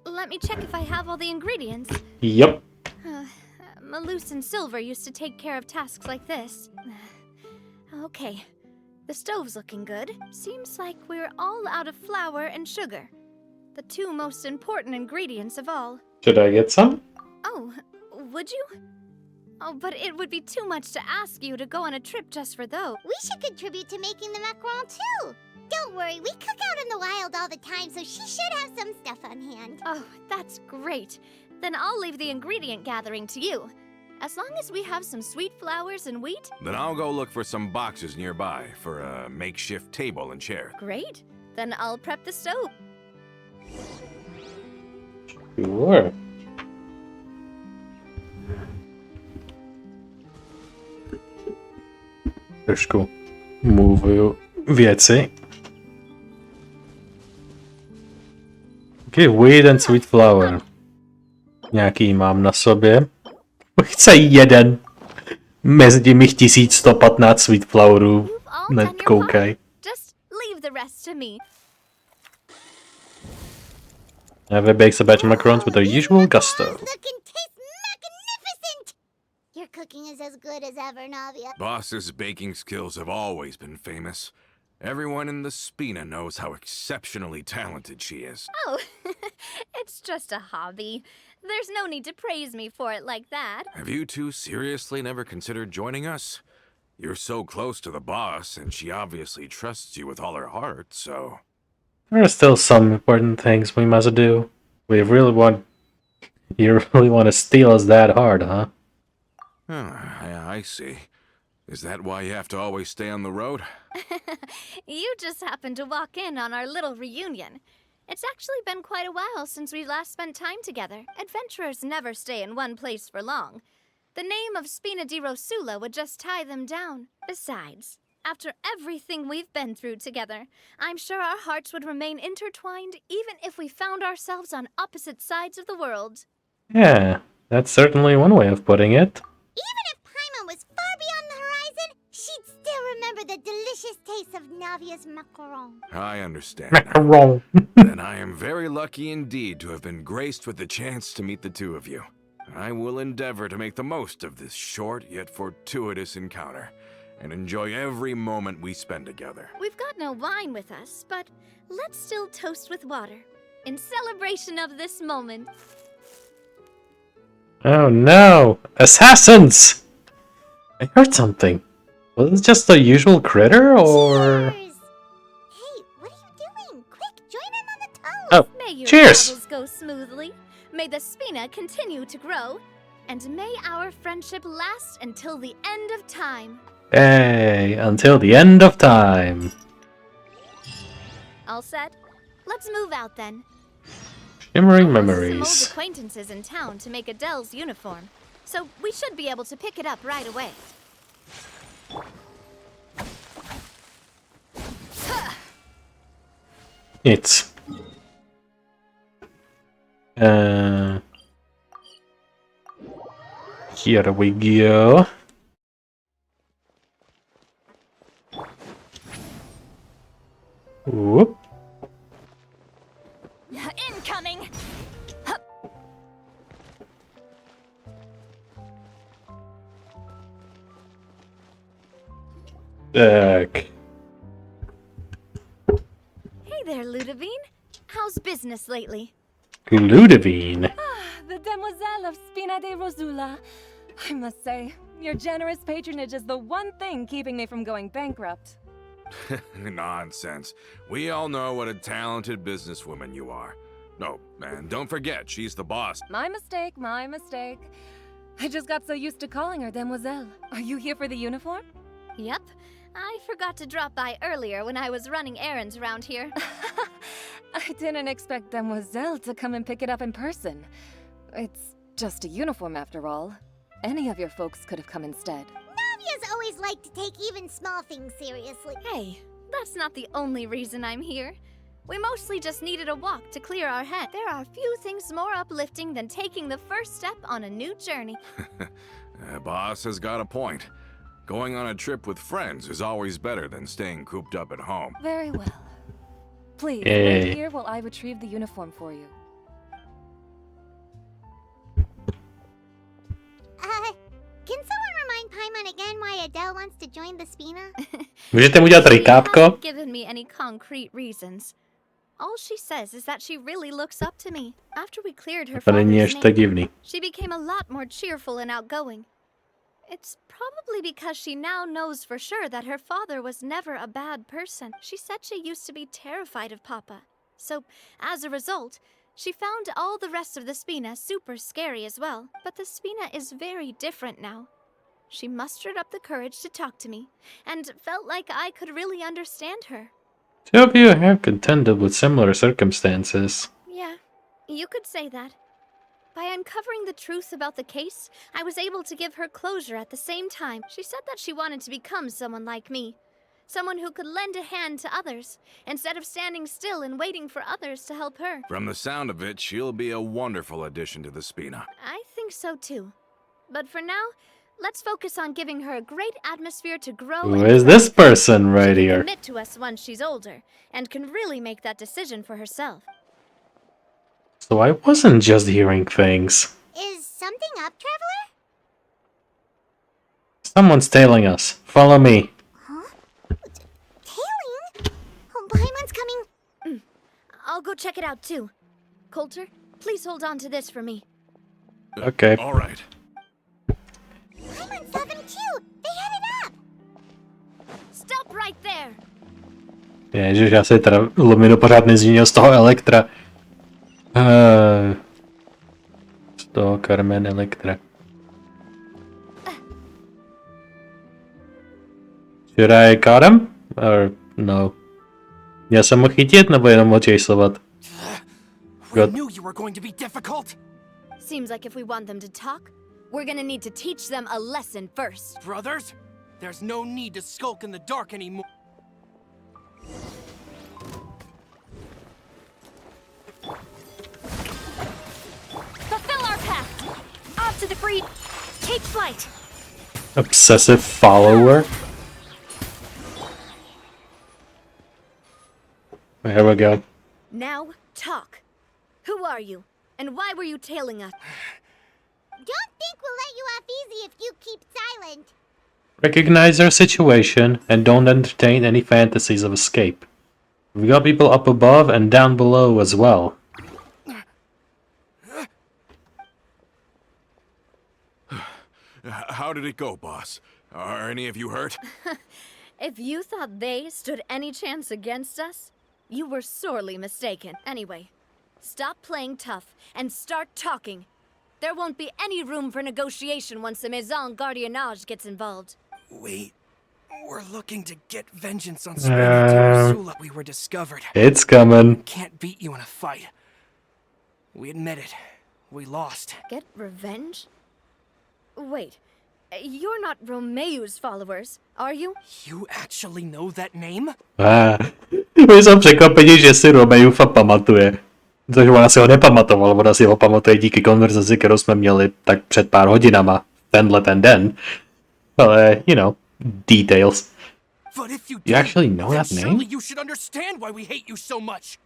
Let me check if I have all the ingredients. Yep. Malus and Silver used to take care of tasks like this. Okay. The stove's looking good. Seems like we're all out of flour and sugar. The two most important ingredients of all. Should I get some? Oh, would you? Oh, but it would be too much to ask you to go on a trip just for those. We should contribute to making the macaron too. Don't worry, we cook out in the wild all the time, so she should have some stuff on hand. Oh, that's great. Then I'll leave the ingredient gathering to you. As long as we have some sweet flowers and wheat, Then I'll go look for some boxes nearby for a makeshift table and chair. great. Then I'll prep the stove. Sure. Trošku movuju věci. Okay, weed and sweet flower. Nějaký mám na sobě. Chce jeden. Mezi mých 1115 sweet flowerů. You've all done your Nekoukaj. part. Just leave the rest to me. Eva bakes a batch of macarons with her usual gusto. Looking tastes magnificent! Your cooking is as good as ever, Navia. Boss's baking skills have always been famous. Everyone in the Spina knows how exceptionally talented she is. Oh, it's just a hobby. There's no need to praise me for it like that. Have you two seriously never considered joining us? You're so close to the boss, and she obviously trusts you with all her heart, so... There are still some important things we must do. You really want to steal us that hard, huh? Yeah, I see. Is that why you have to always stay on the road? You just happened to walk in on our little reunion. It's actually been quite a while since we last spent time together. Adventurers never stay in one place for long. The name of Spina Di Rosula would just tie them down. Besides, after everything we've been through together, I'm sure our hearts would remain intertwined even if we found ourselves on opposite sides of the world. Yeah, that's certainly one way of putting it. Even if Paimon was far beyond the horizon, she'd still remember the delicious taste of Navia's macaron. I understand. Macaron. And I am very lucky indeed to have been graced with the chance to meet the two of you. I will endeavor to make the most of this short yet fortuitous encounter, and enjoy every moment we spend together. We've got no wine with us, but let's still toast with water in celebration of this moment. Oh no! Assassins! I heard something. Was it just the usual critter, or... Cheers! Hey, what are you doing? Quick, join in on the toast! Oh, May your cheers! travels go smoothly. May the Spina continue to grow. And may our friendship last until the end of time. Hey, until the end of time. All set? Let's move out then. Shimmering Some old memories. acquaintances in town to make Adele's uniform. So we should be able to pick it up right away. It's... Here we go. Whoop. Incoming! Heck. Hey there, Ludovine. How's business lately? Ludovine. The demoiselle of Spina Di Rosula. I must say, your generous patronage is the one thing keeping me from going bankrupt. Nonsense. We all know what a talented businesswoman you are. No, and don't forget, she's the boss. My mistake, my mistake. I just got so used to calling her demoiselle. Are you here for the uniform? Yep. I forgot to drop by earlier when I was running errands around here. I didn't expect demoiselle to come and pick it up in person. It's just a uniform after all. Any of your folks could have come instead. Navia's always liked to take even small things seriously. Hey, that's not the only reason I'm here. We mostly just needed a walk to clear our head. There are few things more uplifting than taking the first step on a new journey. Boss has got a point. Going on a trip with friends is always better than staying cooped up at home. Very well. Please, Yay. wait here while I retrieve the uniform for you. Can someone remind Paimon again why Adele wants to join the Spina? Můžete mu dělat She recapko? hasn't given me any concrete reasons. All she says is that she really looks up to me. After we cleared her To není father's až name, tak divný. she became a lot more cheerful and outgoing. It's probably because she now knows for sure that her father was never a bad person. She said she used to be terrified of Papa. So, as a result, she found all the rest of the Spina super scary as well. But the Spina is very different now. She mustered up the courage to talk to me, and felt like I could really understand her. Two of you have contended with similar circumstances. Yeah, you could say that. By uncovering the truth about the case, I was able to give her closure at the same time. She said that she wanted to become someone like me. Someone who could lend a hand to others, instead of standing still and waiting for others to help her. From the sound of it, she'll be a wonderful addition to the Spina. I think so too. But for now, let's focus on giving her a great atmosphere to grow. Who is this person right She can here? commit to us once she's older, and can really make that decision for herself. So I wasn't just hearing things. Is something up, Traveler? Someone's tailing us. Follow me. Huh? Tailing? Oh, Paimon's coming. I'll go check it out too. Coulter, please hold on to this for me. Okay. All right. Paimon saw them too. They headed up. Stop right there! Ježiš, já si teda Luminu pořád nezmínil z toho Elektra. Z toho Carmen Elektra. Should I caught him? Or no? Měl jsem ho chytit, nebo jenom ho chaseovat? We Good. knew you were going to be difficult. Seems like if we want them to talk, we're gonna need to teach them a lesson first. Brothers, there's no need to skulk in the dark anymore. Fulfill our pact! Off to the breed! Take flight! Obsessive follower? Here we go. Now, talk. Who are you? And why were you tailing us? Don't think we'll let you off easy if you keep silent. Recognize our situation and don't entertain any fantasies of escape. We've got people up above and down below as well. How did it go, boss? Are any of you hurt? If you thought they stood any chance against us, you were sorely mistaken. Anyway, stop playing tough and start talking. There won't be any room for negotiation once the Maison Gardiennage gets involved. Wait, we're looking to get vengeance on Spina Di Rosula. We were discovered. It's coming. Can't beat you in a fight. We admit it. We lost. Get revenge? Wait, you're not Romeu's followers, are you? You actually know that name? My jsem překvapení, že si Romeufa pamatuje. Protože ona si ho nepamatovala, ona si ho pamatuje díky konverzaci, kterou jsme měli tak před pár hodinama, tenhle ten den. Ale, you know, details. But if you You actually know then that name? surely you should understand why we hate you so much.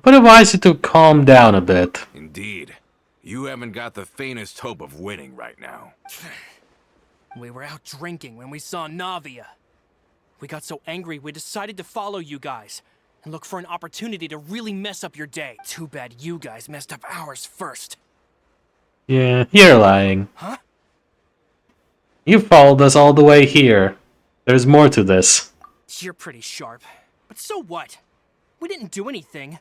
Would advise you to calm down a bit. Indeed. You haven't got the faintest hope of winning right now. We were out drinking when we saw Navia. We got so angry we decided to follow you guys and look for an opportunity to really mess up your day. Too bad you guys messed up ours first. Yeah, you're lying. Huh? You followed us all the way here. There's more to this. You're pretty sharp. But so what? We didn't do anything.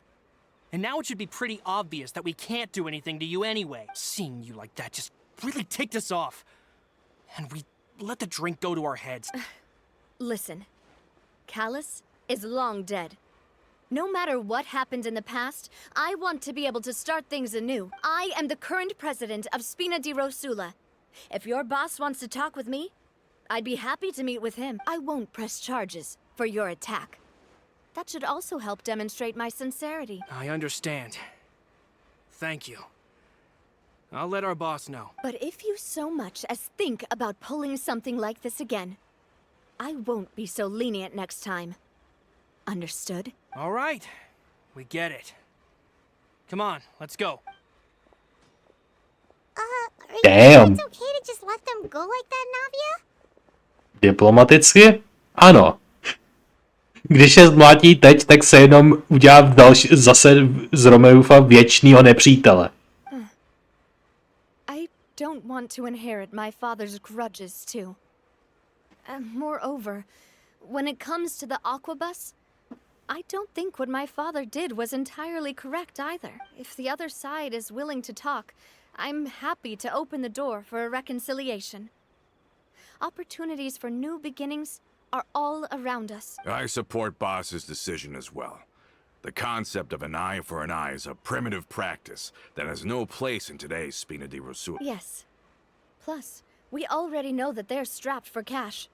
And now it should be pretty obvious that we can't do anything to you anyway. Seeing you like that just really ticked us off. And we let the drink go to our heads. Listen, Callus is long dead. No matter what happened in the past, I want to be able to start things anew. I am the current president of Spina Di Rosula. If your boss wants to talk with me, I'd be happy to meet with him. I won't press charges for your attack. That should also help demonstrate my sincerity. I understand. Thank you. I'll let our boss know. But if you so much as think about pulling something like this again, I won't be so lenient next time. Understood? All right. We get it. Come on, let's go. Are you Damn. sure it's okay to just let them go like that, Navia? Diplomaticky? Ano. Když je zmlátí teď, tak se jenom udělá zase z Romeufa věčnýho nepřítele. I don't want to inherit my father's grudges, too. Moreover, when it comes to the aquabus, I don't think what my father did was entirely correct either. If the other side is willing to talk, I'm happy to open the door for a reconciliation. Opportunities for new beginnings are all around us. I support Boss's decision as well. The concept of an eye for an eye is a primitive practice that has no place in today's Spina Di Rosula. Yes. Plus, we already know that they're strapped for cash.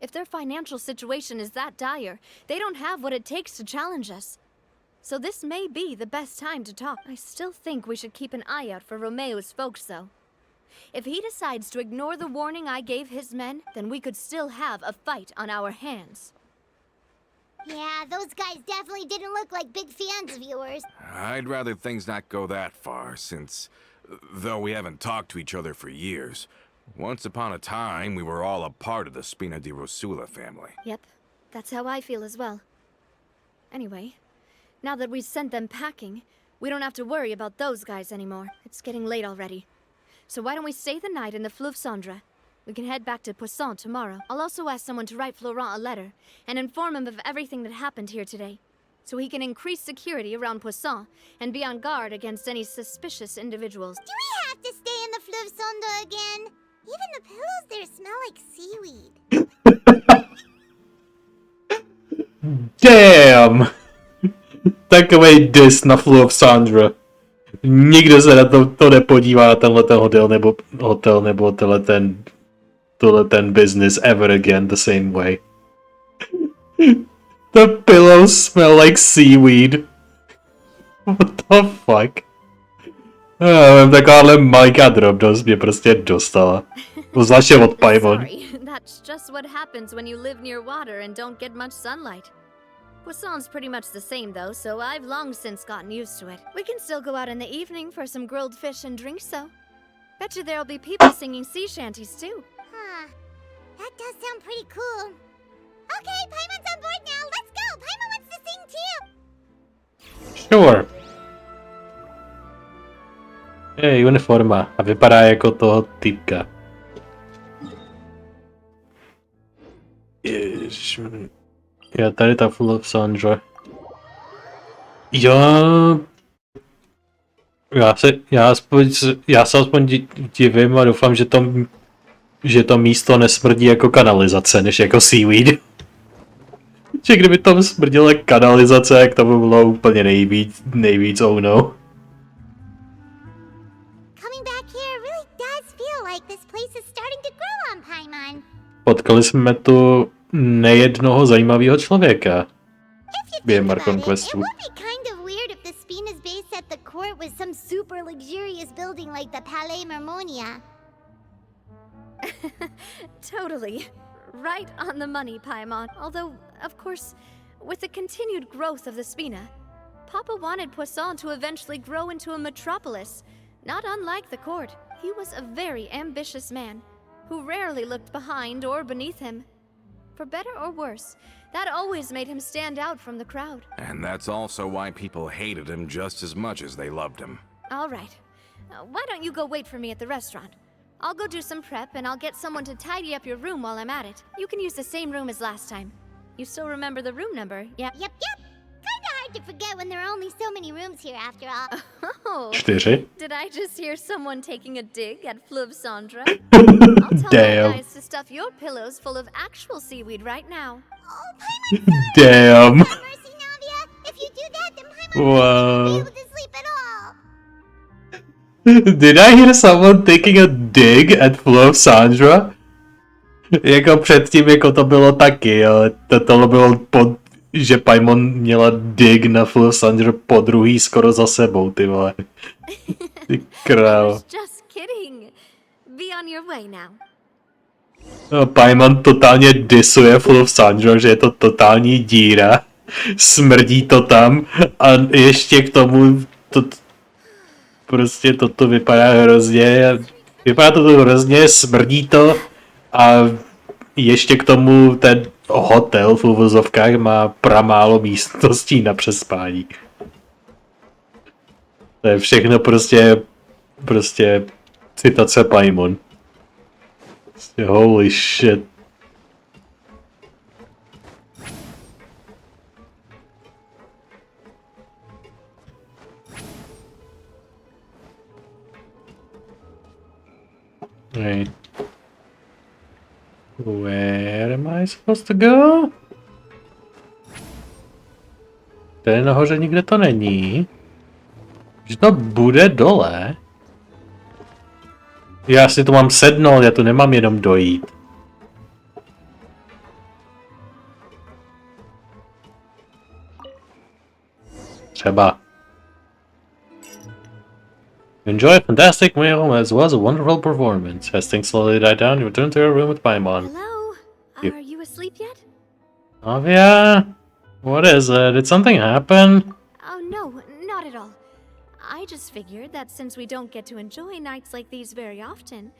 If their financial situation is that dire, they don't have what it takes to challenge us. So this may be the best time to talk. I still think we should keep an eye out for Romeo's folks, though. If he decides to ignore the warning I gave his men, then we could still have a fight on our hands. Yeah, those guys definitely didn't look like big fans of yours. I'd rather things not go that far, since, though we haven't talked to each other for years, once upon a time we were all a part of the Spina Di Rosula family. Yep, that's how I feel as well. Anyway, now that we've sent them packing, we don't have to worry about those guys anymore. It's getting late already. So why don't we stay the night in the Fleuve Cendre? We can head back to Poisson tomorrow. I'll also ask someone to write Florent a letter and inform him of everything that happened here today, so he can increase security around Poisson and be on guard against any suspicious individuals. Do we have to stay in the Fleuve Cendre again? Even the pillows there smell like seaweed. Damn! Takovej dis na Fleuve Cendre. Nikdo se na to nepodívá na tenhle hotel nebo tohle ten business ever again the same way. The pillows smell like seaweed. What the fuck? Takováhle maliká drobnost mě prostě dostala. Zvláště od Paimon. Sorry, that's just what happens when you live near water and don't get much sunlight. Poisson's pretty much the same though, so I've long since gotten used to it. We can still go out in the evening for some grilled fish and drinks though. Bet you there'll be people singing sea shanties too. Huh. That does sound pretty cool. Okay, Paimon's on board now. Let's go. Paimon wants to sing too. Sure. Je uniforma a vypadá jako toho typka. Já tady ta Fleuve Cendre. Jo. Já se aspoň divím a doufám, že to místo nesmrdí jako kanalizace, než jako seaweed. Že kdyby tam smrdila kanalizace, jak to by bylo úplně nejvíc oh no. Coming back here really does feel like this place is starting to grow on Paimon. Potkali jsme tu nejednoho zajímavého člověka If you během think about Marcon it, it Questu. would be kind of weird if the Spina's base at the court was some super luxurious building like the Palais Marmonia. Totally. Right on the money, Paimon. Although, of course, with the continued growth of the Spina, Papa wanted Poisson to eventually grow into a metropolis, not unlike the court. He was a very ambitious man, who rarely looked behind or beneath him. For better or worse, that always made him stand out from the crowd. And that's also why people hated him just as much as they loved him. All right. Why don't you go wait for me at the restaurant? I'll go do some prep and I'll get someone to tidy up your room while I'm at it. You can use the same room as last time. You still remember the room number, yeah? Yep. Kinda hard to forget when there are only so many rooms here after all. Oh, 4. did I just hear someone taking a dig at Fleuve Cendre? I'll tell Damn. my guys to stuff your pillows full of actual seaweed right now. Oh, Paimon, sorry. Damn. Mercy, Navia. If you do that, then Paimon won't be able to sleep at all. Did I hear someone taking a dig at Fleuve Cendre? Jako předtím, jako to bylo taky, ale tohle bylo že Paimon měla dig na Fleuve Cendre po druhý skoro za sebou, ty vole. Ty I krávo. was just kidding. Be on your way now. No, Paimon totálně disuje Fleuve Cendre, že je to totální díra. Smrdí to tam a ještě k tomu prostě toto vypadá hrozně. Vypadá to hrozně, smrdí to a ještě k tomu ten hotel v uvozovkách má pramálo místností na přespání. To je všechno prostě Citace Paimon. Holy shit. Wait. Where am I supposed to go? Tady nahoře nikde to není. Že to bude dole. Já si tu mám sednout, já tu nemám jenom dojít. Třeba. Enjoy a fantastic meal as well as a wonderful performance. As things slowly die down, you return to your room with Paimon. Hello? Yep. Are you asleep yet? Navia? What is it? Did something happen? Oh, no, not at all. I just figured that since we don't get to enjoy nights like these very often,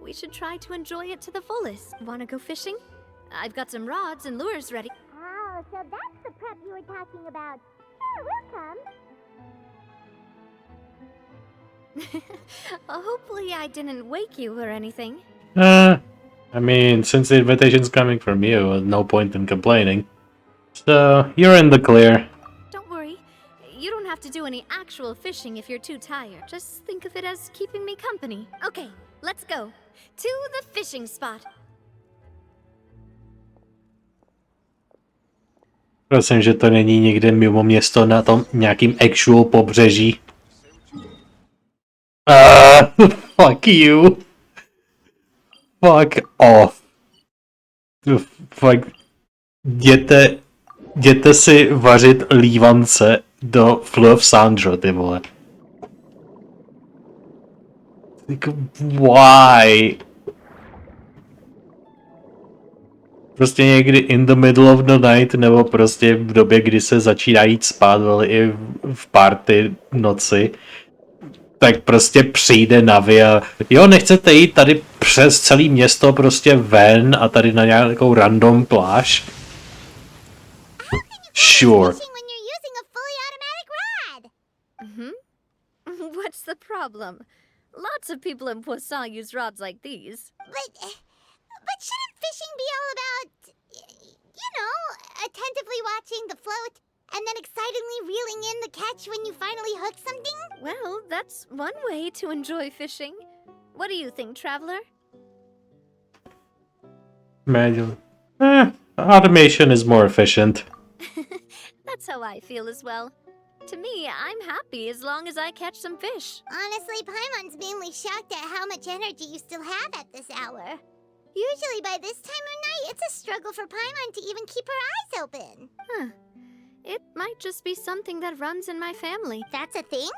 we should try to enjoy it to the fullest. Wanna go fishing? I've got some rods and lures ready. Oh, so that's the prep you were talking about. Sure, we'll come. Hopefully I didn't wake you or anything. I mean, since the invitation's coming from you, no point in complaining. So, you're in the clear. Don't worry. You don't have to do any actual fishing if you're too tired. Just think of it as keeping me company. Okay, let's go. To the fishing spot. Prosím, že to není někde mimo město na tom nějakým actual pobřeží. Fuck you. Fuck off. Fuck. Jděte si vařit lívance do Fleuve Sandro, ty vole. Why? Prostě někdy in the middle of the night, nebo prostě v době, kdy se začíná jít spát, ale i v party noci, tak prostě přijde Navia. Jo, nechcete jít tady přes celé město prostě ven a tady na nějakou random pláž? Sure. When you're using a fully automatic rod. What's the problem? Lots of people in Poisson use rods like these. But shouldn't fishing be all about, you know, attentively watching the float and then excitedly reeling in the catch when you finally hook something? Well, that's one way to enjoy fishing. What do you think, traveler? Manual. Automation is more efficient. That's how I feel as well. To me, I'm happy as long as I catch some fish. Honestly, Paimon's mainly shocked at how much energy you still have at this hour. Usually by this time of night, it's a struggle for Paimon to even keep her eyes open. Huh. It might just be something that runs in my family. That's a thing?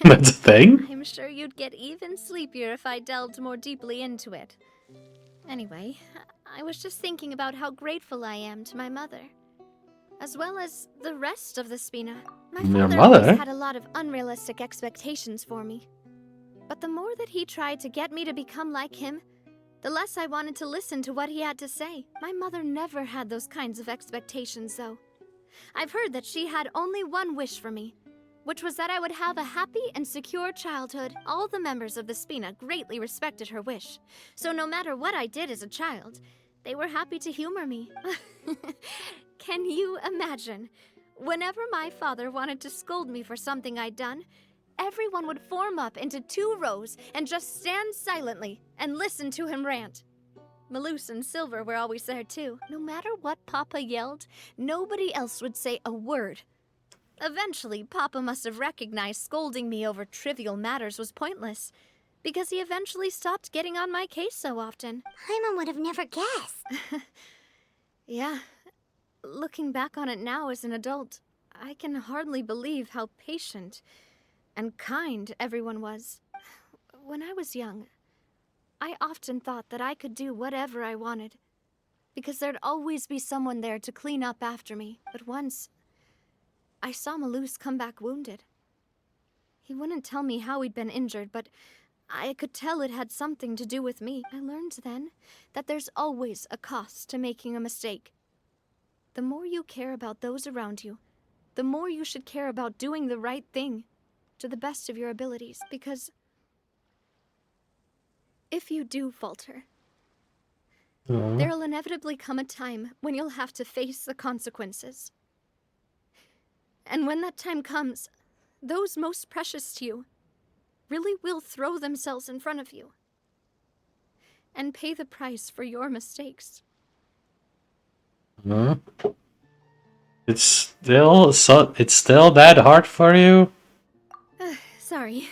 That's a thing? I'm sure you'd get even sleepier if I delved more deeply into it. Anyway, I was just thinking about how grateful I am to my mother. As well as the rest of the Spina. My Your father mother? always had a lot of unrealistic expectations for me. But the more that he tried to get me to become like him, the less I wanted to listen to what he had to say. My mother never had those kinds of expectations, though. I've heard that she had only one wish for me, which was that I would have a happy and secure childhood. All the members of the Spina greatly respected her wish, so no matter what I did as a child, they were happy to humor me. Can you imagine? Whenever my father wanted to scold me for something I'd done, everyone would form up into 2 rows and just stand silently and listen to him rant. Malouse and Silver were always there too. No matter what Papa yelled, nobody else would say a word. Eventually, Papa must have recognized scolding me over trivial matters was pointless, because he eventually stopped getting on my case so often. Paimon would have never guessed. Yeah. Looking back on it now as an adult, I can hardly believe how patient and kind everyone was. When I was young, I often thought that I could do whatever I wanted, because there'd always be someone there to clean up after me. But once, I saw Malouse come back wounded. He wouldn't tell me how he'd been injured, but I could tell it had something to do with me. I learned then that there's always a cost to making a mistake. The more you care about those around you, the more you should care about doing the right thing to the best of your abilities, because If you do falter, No. there'll inevitably come a time when you'll have to face the consequences. And when that time comes, those most precious to you really will throw themselves in front of you and pay the price for your mistakes. Huh? It's still that hard for you? Sorry.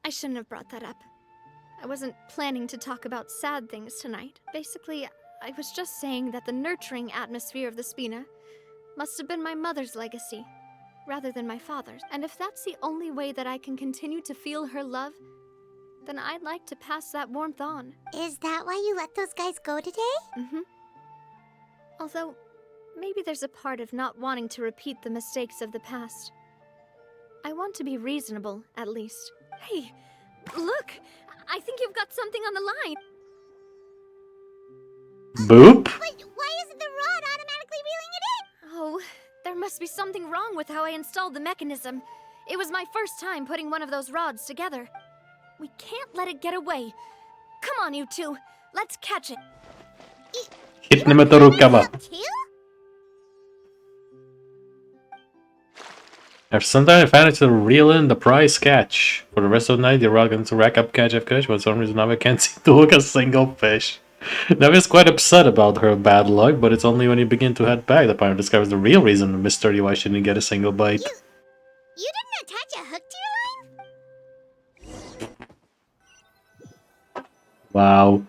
I shouldn't have brought that up. I wasn't planning to talk about sad things tonight. Basically, I was just saying that the nurturing atmosphere of the Spina must have been my mother's legacy, rather than my father's. And if that's the only way that I can continue to feel her love, then I'd like to pass that warmth on. Is that why you let those guys go today? Mm-hmm. Although, maybe there's a part of not wanting to repeat the mistakes of the past. I want to be reasonable, at least. Hey, look! I think you've got something on the line. Boop? But why isn't the rod automatically reeling it in? Oh, there must be something wrong with how I installed the mechanism. It was my first time putting one of those rods together. We can't let it get away. Come on, you two. Let's catch it. Chytneme to rukama. Too? After some time, I managed to reel in the prize catch. For the rest of the night, you're going to rack up catch after catch, but for some reason now I can't seem to hook a single fish. Navia's quite upset about her bad luck, but it's only when you begin to head back that Pyro discovers the real reason the mystery why she didn't get a single bite. You didn't attach a hook to your line? Wow.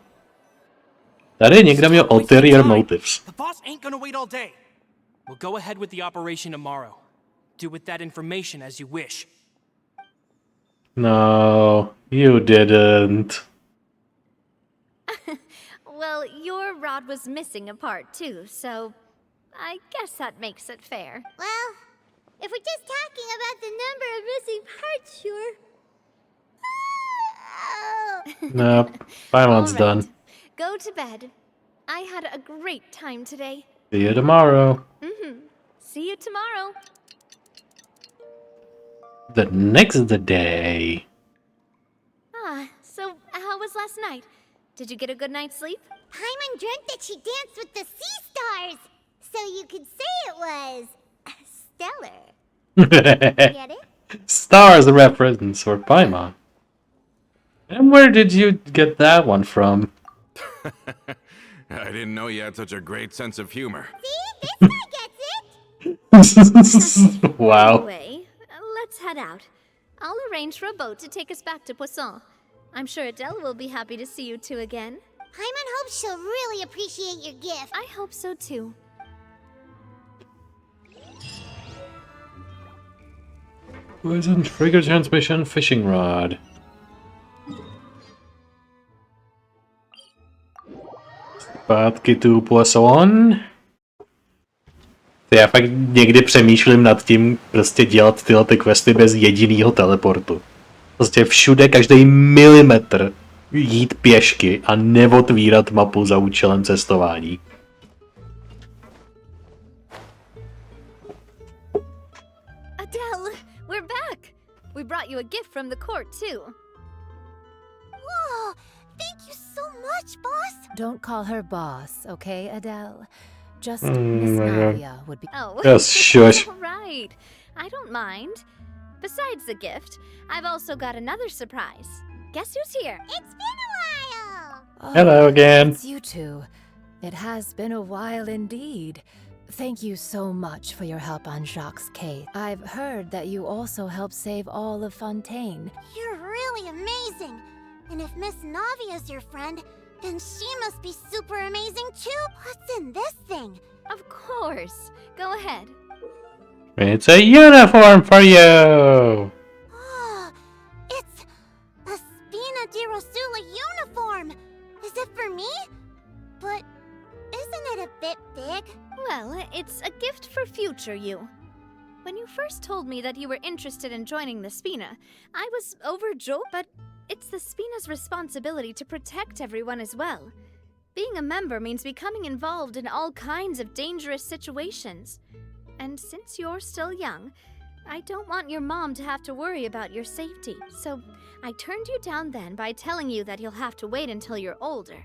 Tady někdo měl ulterior motives. The boss ain't gonna wait all day. We'll go ahead with the operation tomorrow. Do with that information as you wish. No, you didn't. Well, your rod was missing a part too, so I guess that makes it fair. Well, if we're just talking about the number of missing parts, sure. Nope. Paimon's All right. done. Go to bed. I had a great time today. See you tomorrow. See you tomorrow. The next day. So how was last night? Did you get a good night's sleep? Paimon dreamt that she danced with the sea stars, so you could say it was stellar. Get it? Stars reference for Paimon. And where did you get that one from? I didn't know you had such a great sense of humor. See, this guy gets it. Wow. Anyway, let's head out. I'll arrange for a boat to take us back to Poisson. I'm sure Adele will be happy to see you two again. Paimon hopes she'll really appreciate your gift. I hope so too. Poison trigger transmission fishing rod. Zpátky tu Poisson. Já fakt někdy přemýšlím nad tím prostě dělat tyhle ty questy bez jedinýho teleportu. Prostě všude, každý milimetr jít pěšky a neotvírat mapu za účelem cestování. Adele, we're back. We brought you a gift from the court too. Whoa, thank you so much, boss. Don't call her boss, okay, Adele? Just Miss Navia would be. Oh, Yes, shush. all right. I don't mind. Besides the gift, I've also got another surprise. Guess who's here? It's been a while. Oh, Hello again. It's you two. It has been a while indeed. Thank you so much for your help on Jacques' case. I've heard that you also helped save all of Fontaine. You're really amazing. And if Miss Navia's your friend, then she must be super amazing too. What's in this thing? Of course. Go ahead. It's a uniform for you! Oh, it's a Spina Di Rosula uniform. Is it for me? But isn't it a bit big? Well, it's a gift for future you. When you first told me that you were interested in joining the Spina, I was overjoyed, but it's the Spina's responsibility to protect everyone as well. Being a member means becoming involved in all kinds of dangerous situations. And since you're still young, I don't want your mom to have to worry about your safety, so I turned you down then by telling you that you'll have to wait until you're older.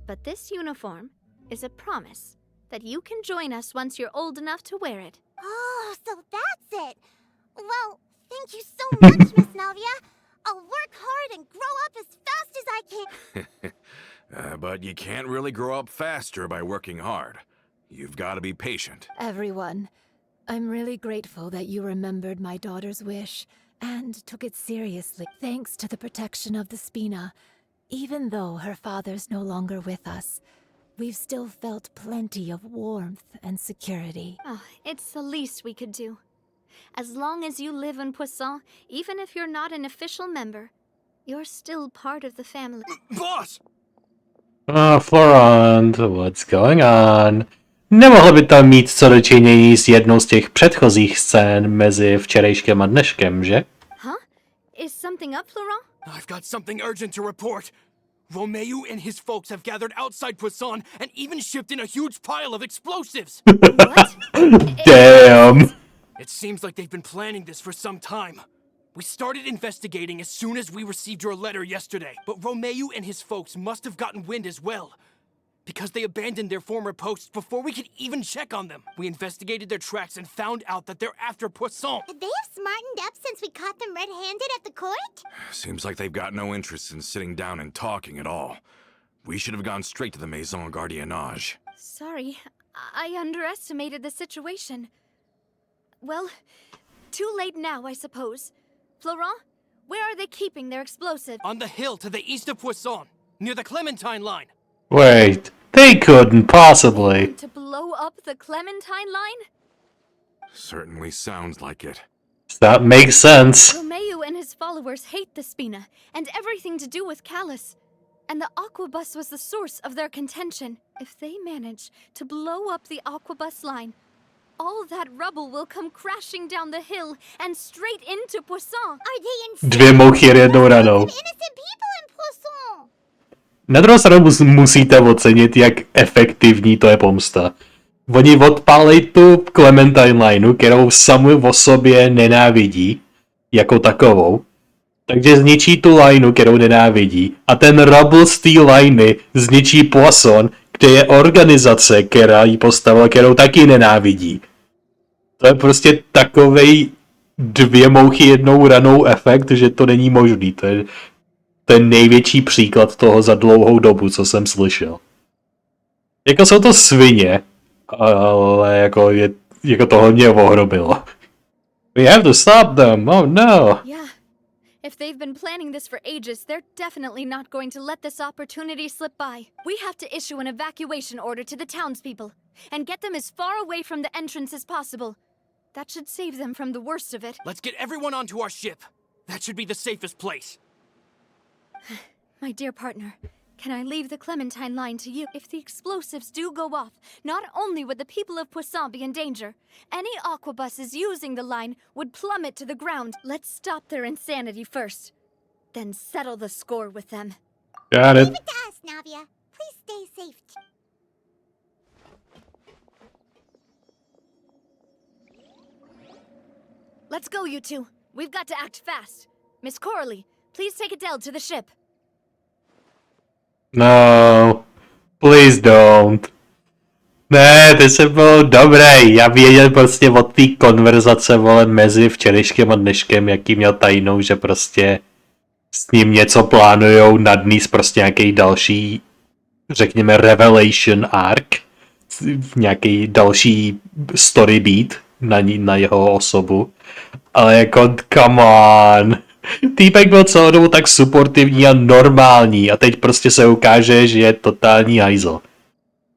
But this uniform is a promise that you can join us once you're old enough to wear it. Oh, so that's it. Well, thank you so much, Miss Navia. I'll work hard and grow up as fast as I can. But you can't really grow up faster by working hard. You've got to be patient. Everyone, I'm really grateful that you remembered my daughter's wish and took it seriously. Thanks to the protection of the Spina, even though her father's no longer with us, we've still felt plenty of warmth and security. Oh, it's the least we could do. As long as you live in Poisson, even if you're not an official member, you're still part of the family. Boss! Florent, what's going on? Nemohlo by tam mít co dočinění s jednou z těch předchozích scén mezi včerejškem a dneškem, že? Huh? Is something up, Florent? I've got something urgent to report. Romeu and his folks have gathered outside Poisson and even shipped in a huge pile of explosives. What? Damn! It seems like they've been planning this for some time. We started investigating as soon as we received your letter yesterday, but Romeu and his folks must have gotten wind as well, because they abandoned their former posts before we could even check on them. We investigated their tracks and found out that they're after Poisson. Could they have smartened up since we caught them red-handed at the court? Seems like they've got no interest in sitting down and talking at all. We should have gone straight to the Maison Gardiennage. Sorry, I underestimated the situation. Well, too late now, I suppose. Florent, where are they keeping their explosive? On the hill to the east of Poisson, near the Clementine line. Wait, they couldn't possibly. To blow up the Clementine line? Certainly sounds like it. That makes sense. Romeu and his followers hate the Spina, and everything to do with Callus. And the Aquabus was the source of their contention. If they manage to blow up the Aquabus line, all that rubble will come crashing down the hill and straight into Poisson. Are they insane? Dvě mouchy jednou ranou. Innocent people in Poisson. Na druhou stranu musíte ocenit, jak efektivní to je pomsta. Oni odpálej tu Clementine lineu, kterou samu o sobě nenávidí, jako takovou. Takže zničí tu lineu, kterou nenávidí. A ten rubble z té liney zničí Poisson, kde je organizace, která ji postavila, kterou taky nenávidí. To je prostě takovej dvě mouchy jednou ranou efekt, že to není možný. To je největší příklad toho za dlouhou dobu, co jsem slyšel. Jako jsou to svině, ale jako to hodně ohromilo. We have to stop them, oh no. Yeah. If they've been planning this for ages, they're definitely not going to let this opportunity slip by. We have to issue an evacuation order to the townspeople and get them as far away from the entrance as possible. That should save them from the worst of it. Let's get everyone onto our ship. That should be the safest place. My dear partner, can I leave the Clementine line to you? If the explosives do go off, not only would the people of Poisson be in danger, any aquabuses using the line would plummet to the ground. Let's stop their insanity first, then settle the score with them. Got Leave it. it to us, Navia. Please stay safe. Let's go, you two. We've got to act fast. Miss Coralie, please take Adele to the ship. No, please don't. Ne, ty jsi byl dobrý. Já věděl prostě od té konverzace, vole, mezi včerejškem a dneškem, jaký měl tajnou, že prostě s ním něco plánujou nadníst prostě nějaký další, řekněme, revelation arc, nějaký další story beat na jeho osobu. Ale jako, come on. Týpek byl celou dobu tak supportivní a normální a teď prostě se ukáže, že je totální hajzl.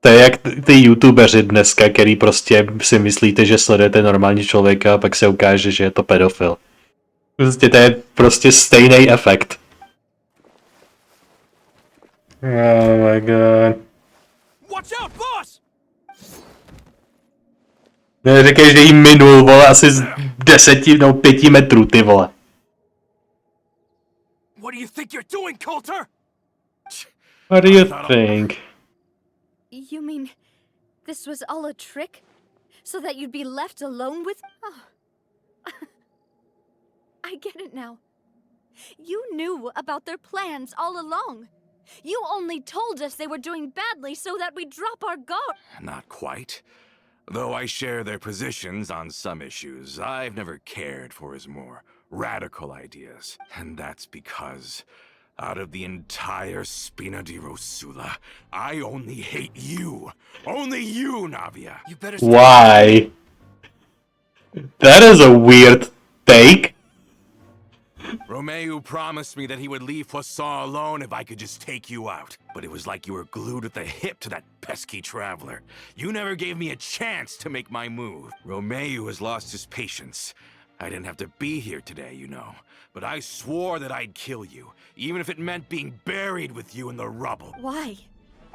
To je jak ty youtubeři dneska, který prostě si myslíte, že sledujete normální člověka a pak se ukáže, že je to pedofil. Prostě to je prostě stejný efekt. Oh my god. Watch out, boss! Neříkej, že jí minul, vole, asi z 10 nebo 5 metrů, ty vole. What do you think you're doing, Coulter? What do you think? You mean this was all a trick? So that you'd be left alone with... Oh. I get it now. You knew about their plans all along. You only told us they were doing badly so that we'd drop our guard. Not quite. Though I share their positions on some issues, I've never cared for his more radical ideas. And that's because, out of the entire Spina Di Rosula, I only hate you. Only you, Navia. You better Why? That is a weird take. Romeo promised me that he would leave Poisson alone if I could just take you out. But it was like you were glued at the hip to that pesky traveler. You never gave me a chance to make my move. Romeo has lost his patience. I didn't have to be here today, you know. But I swore that I'd kill you, even if it meant being buried with you in the rubble. Why?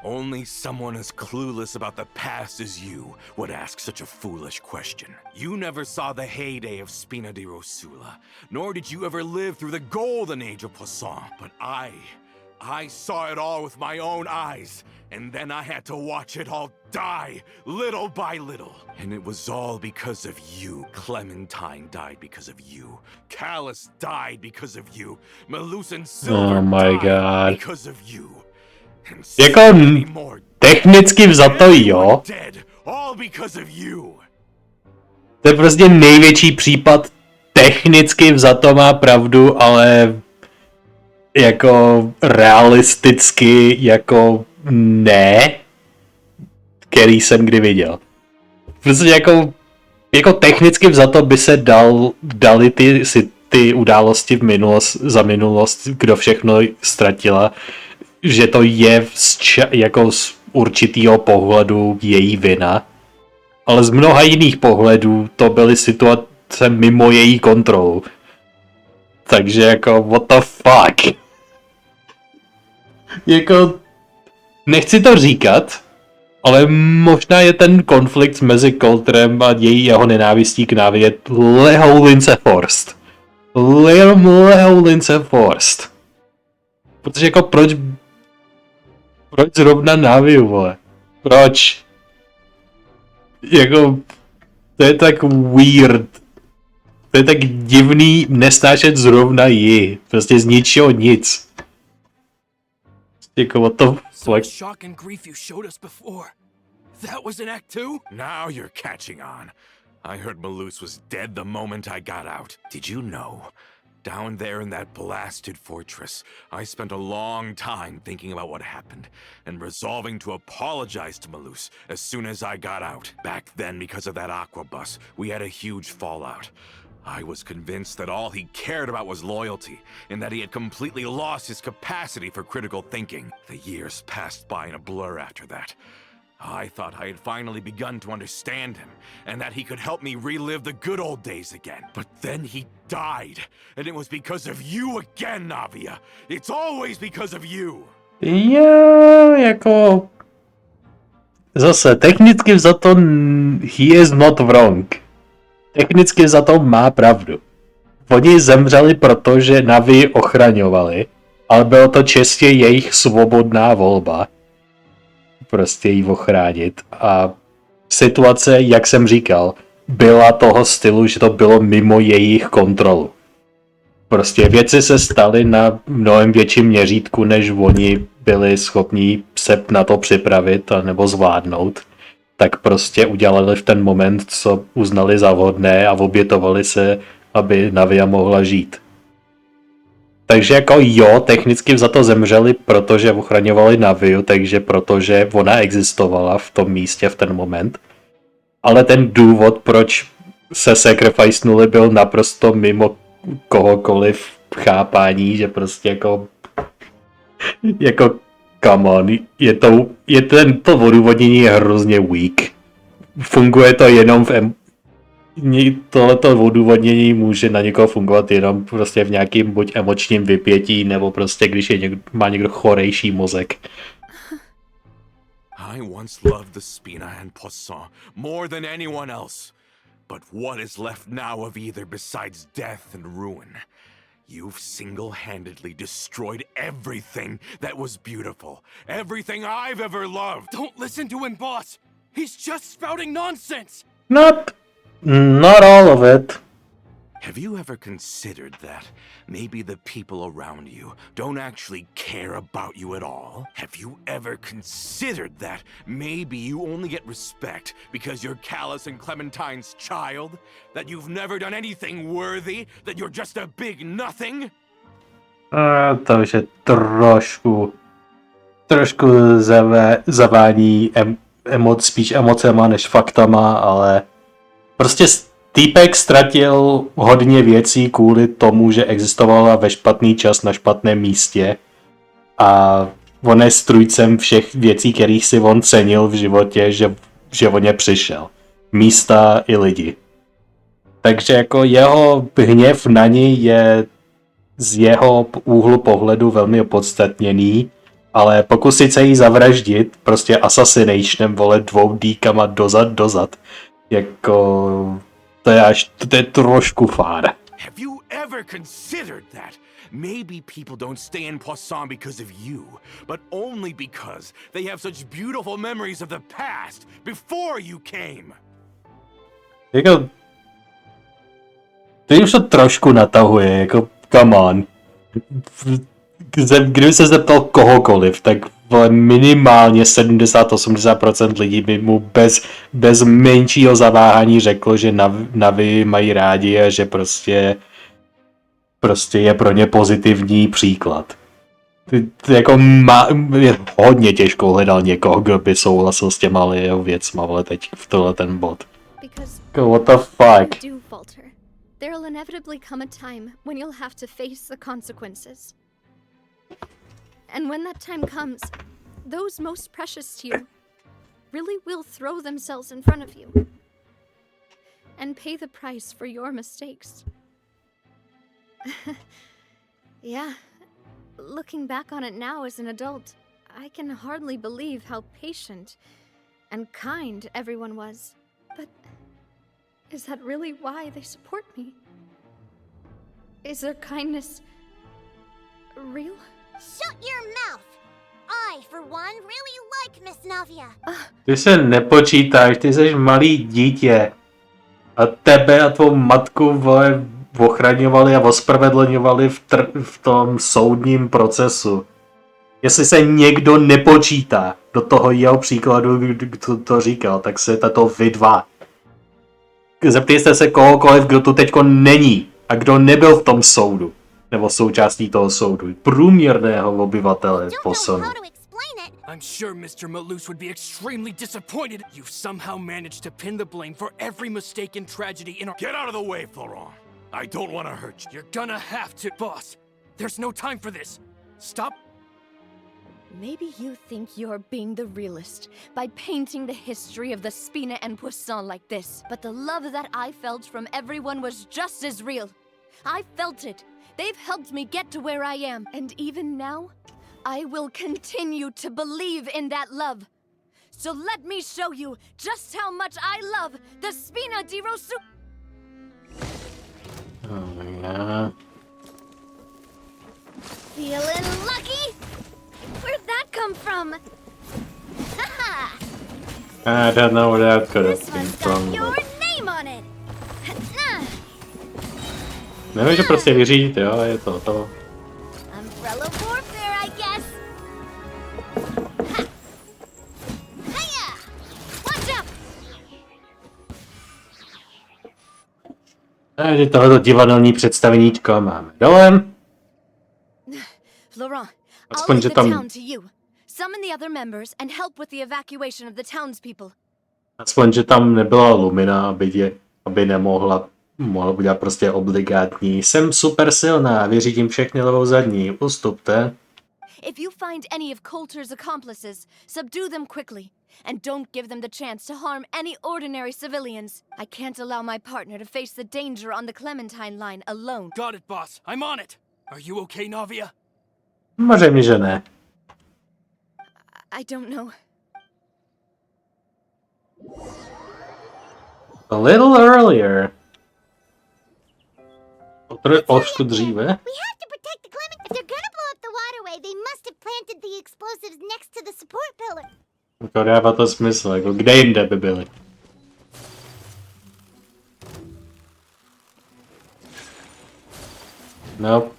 Only someone as clueless about the past as you would ask such a foolish question. You never saw the heyday of Spina Di Rosula, nor did you ever live through the golden age of Poisson. But I saw it all with my own eyes, and then I had to watch it all die, little by little. And it was all because of you. Clementine died because of you. Callus died because of you. Melus and Silver Oh my died God. because of you. Jako technicky vzato jo. To je prostě největší případ, technicky vzato má pravdu, ale jako realisticky jako ne, který jsem kdy viděl. Prostě jako technicky vzato by se dali ty události za minulost, kdo všechno ztratila, že to je jako z určitého pohledu její vina, ale z mnoha jiných pohledů to byly situace mimo její kontrolu. Takže jako what the fuck. Jako nechci to říkat, ale možná je ten konflikt mezi Coulterem a jeho nenávistí k Navě lehoulince forced. Lehoulince forced. Protože jako proč zrovna Naviu, vole? Proč? Jako, to je tak weird. To je tak divný nesnášet zrovna ji. Prostě z ničeho nic. Jako, what the fuck? shock and grief you showed us before. That was in Act 2? Now you're catching on. I heard Melus was dead the moment I got out. Did you know? Down there in that blasted fortress, I spent a long time thinking about what happened and resolving to apologize to Melus as soon as I got out. Back then, because of that aqua bus, we had a huge fallout. I was convinced that all he cared about was loyalty, and that he had completely lost his capacity for critical thinking. The years passed by in a blur after that. I thought I had finally begun to understand him, and that he could help me relive the good old days again. But then he died, and it was because of you again, Navia. It's always because of you. Jo, jako... Zase, technicky vzato he is not wrong. Technicky vzato má pravdu. Oni zemřeli, protože Navi ochraňovali, ale bylo to čistě jejich svobodná volba. Prostě jí ochránit. A situace, jak jsem říkal, byla toho stylu, že to bylo mimo jejich kontrolu. Prostě věci se staly na mnohem větším měřítku, než oni byli schopni se na to připravit nebo zvládnout. Tak prostě udělali v ten moment, co uznali za vhodné a obětovali se, aby Navia mohla žít. Takže jako jo, technicky za to zemřeli, protože ochraňovali Naviu, takže protože ona existovala v tom místě v ten moment. Ale ten důvod, proč se sacrificenuli, byl naprosto mimo kohokoliv chápání, že prostě jako come on, to odůvodnění je hrozně weak. Funguje to jenom tohleto odůvodnění může na někoho fungovat jenom prostě v nějakým buď emočním vypětí, nebo prostě když má někdo chorejší mozek. I once loved the Spina and Poisson more than anyone else. But what is left now of either besides death and ruin? You've single-handedly destroyed everything that was beautiful. Everything I've ever loved. Don't listen to him, boss. He's just spouting nonsense. Not all of it. Have you ever considered that maybe the people around you don't actually care about you at all? Have you ever considered that maybe you only get respect because you're Callus and Clementine's child? That you've never done anything worthy? That you're just a big nothing? To už je trošku zavání spíš emocema než faktama, ale prostě týpek ztratil hodně věcí kvůli tomu, že existovala ve špatný čas na špatném místě a on je strůjcem všech věcí, kterých si on cenil v životě, že o ně přišel. Místa i lidi. Takže jako jeho hněv na něj je z jeho úhlu pohledu velmi opodstatněný, ale pokusit se jí zavraždit, prostě assassinationem, vole, 2 díkama dozad, jako to je trošku fár. Have you ever considered that? Maybe people don't stay in Poisson because of you, but only because they have such beautiful memories of the past before you came. Jako ty už to trošku natahuje, jako come on. Kdyby se zeptal kohokoliv, tak minimálně 70-80% lidí by mu bez menšího zaváhání řeklo, že Navi mají rádi a že prostě je pro ně pozitivní příklad. Jako je hodně těžko hledal někoho, kdo by souhlasil s těma jeho věcma, ale teď v tohle ten bod. What the fuck? There'll inevitably come a time when you'll have to face the consequences. And when that time comes, those most precious to you really will throw themselves in front of you and pay the price for your mistakes. Yeah, looking back on it now as an adult, I can hardly believe how patient and kind everyone was. But is that really why they support me? Is their kindness real? Shut your mouth! I, for one, really like Miss Navia. Ty se nepočítáš, ty jsi malý dítě. A tebe a tvou matku, vole, ochraňovali a ospravedlňovali v tom soudním procesu. Jestli se někdo nepočítá do toho jeho příkladu, kdo to říkal, tak se tato vy dva. Zeptejte se kohokoliv, kdo tu teďko není a kdo nebyl v tom soudu, nebo součástí toho soudu, průměrného obyvatele Poissonu. I'm sure Mr. Malus would be extremely disappointed. You've somehow managed to pin the blame for every mistake and tragedy in our— Get out of the way, Florent. I don't want to hurt you. You're gonna have to, boss. There's no time for this. Stop. Maybe you think you're being the realist by painting the history of the Spina and Poisson like this. But the love that I felt from everyone was just as real. I felt it. They've helped me get to where I am. And even now, I will continue to believe in that love. So let me show you just how much I love the Spina Di Rosula. Oh yeah. Feeling lucky? Where'd that come from? Haha! I don't know where that could have This came one's from. got your name on it. Nemůžu prostě vyřídit, jo, je to. Umbrella warfare, I guess. Ha! Hiya! Watch out! Takže tohleto divadelní představeníčko máme dolem. Florent, I'll Aspoň, že leave the tam, town to you. Summon the other members and help with the evacuation of the townspeople. aspoň, že tam nebyla Lumina, aby nemohla udělat prostě obligátní. Jsem super silná, vyřídím všechny levou zadní, ustupte. If you find any of Coulter's accomplices, subdue them quickly. And don't give them the chance to harm any ordinary civilians. I can't allow my partner to face the danger on the Clementine line alone. Got it, boss. I'm on it. Are you okay, Navia? Samozřejmě, že ne. I don't know. A little earlier. Trošku dříve. We have to protect the Clement. If they're gonna blow up the waterway, they must have planted the explosives next to the support pillar. To dává to smysl, jako kde jinde by byly. No.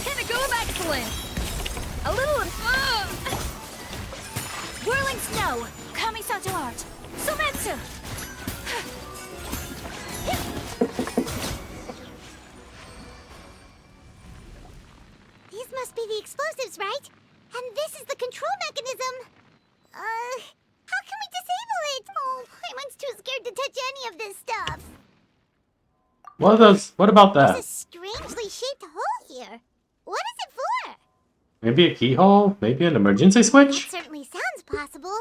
Pinnacle of excellence! A little Whirling snow! Kamisato art! Sumetsu! These must be the explosives, right? And this is the control mechanism! How can we disable it? Oh, Paimon's too scared to touch any of this stuff. What about There's that? a strangely shaped hole here. What is it for? Maybe a keyhole? Maybe an emergency That switch? certainly sounds possible.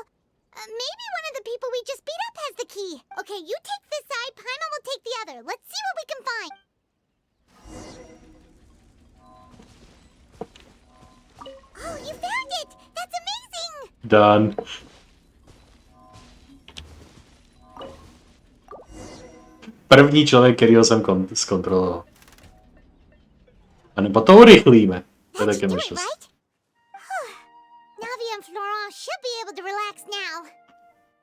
Maybe one of the people we just beat up has the key. Okay, you take this side, Paimon will take the other. Let's see what we can find. Oh, you found it! That's amazing! Done. První člověk, kterýho jsem zkontroloval. A nebo to urychlíme. To je That taky should do it, možnost. right? Navia and Florent should be able to relax now.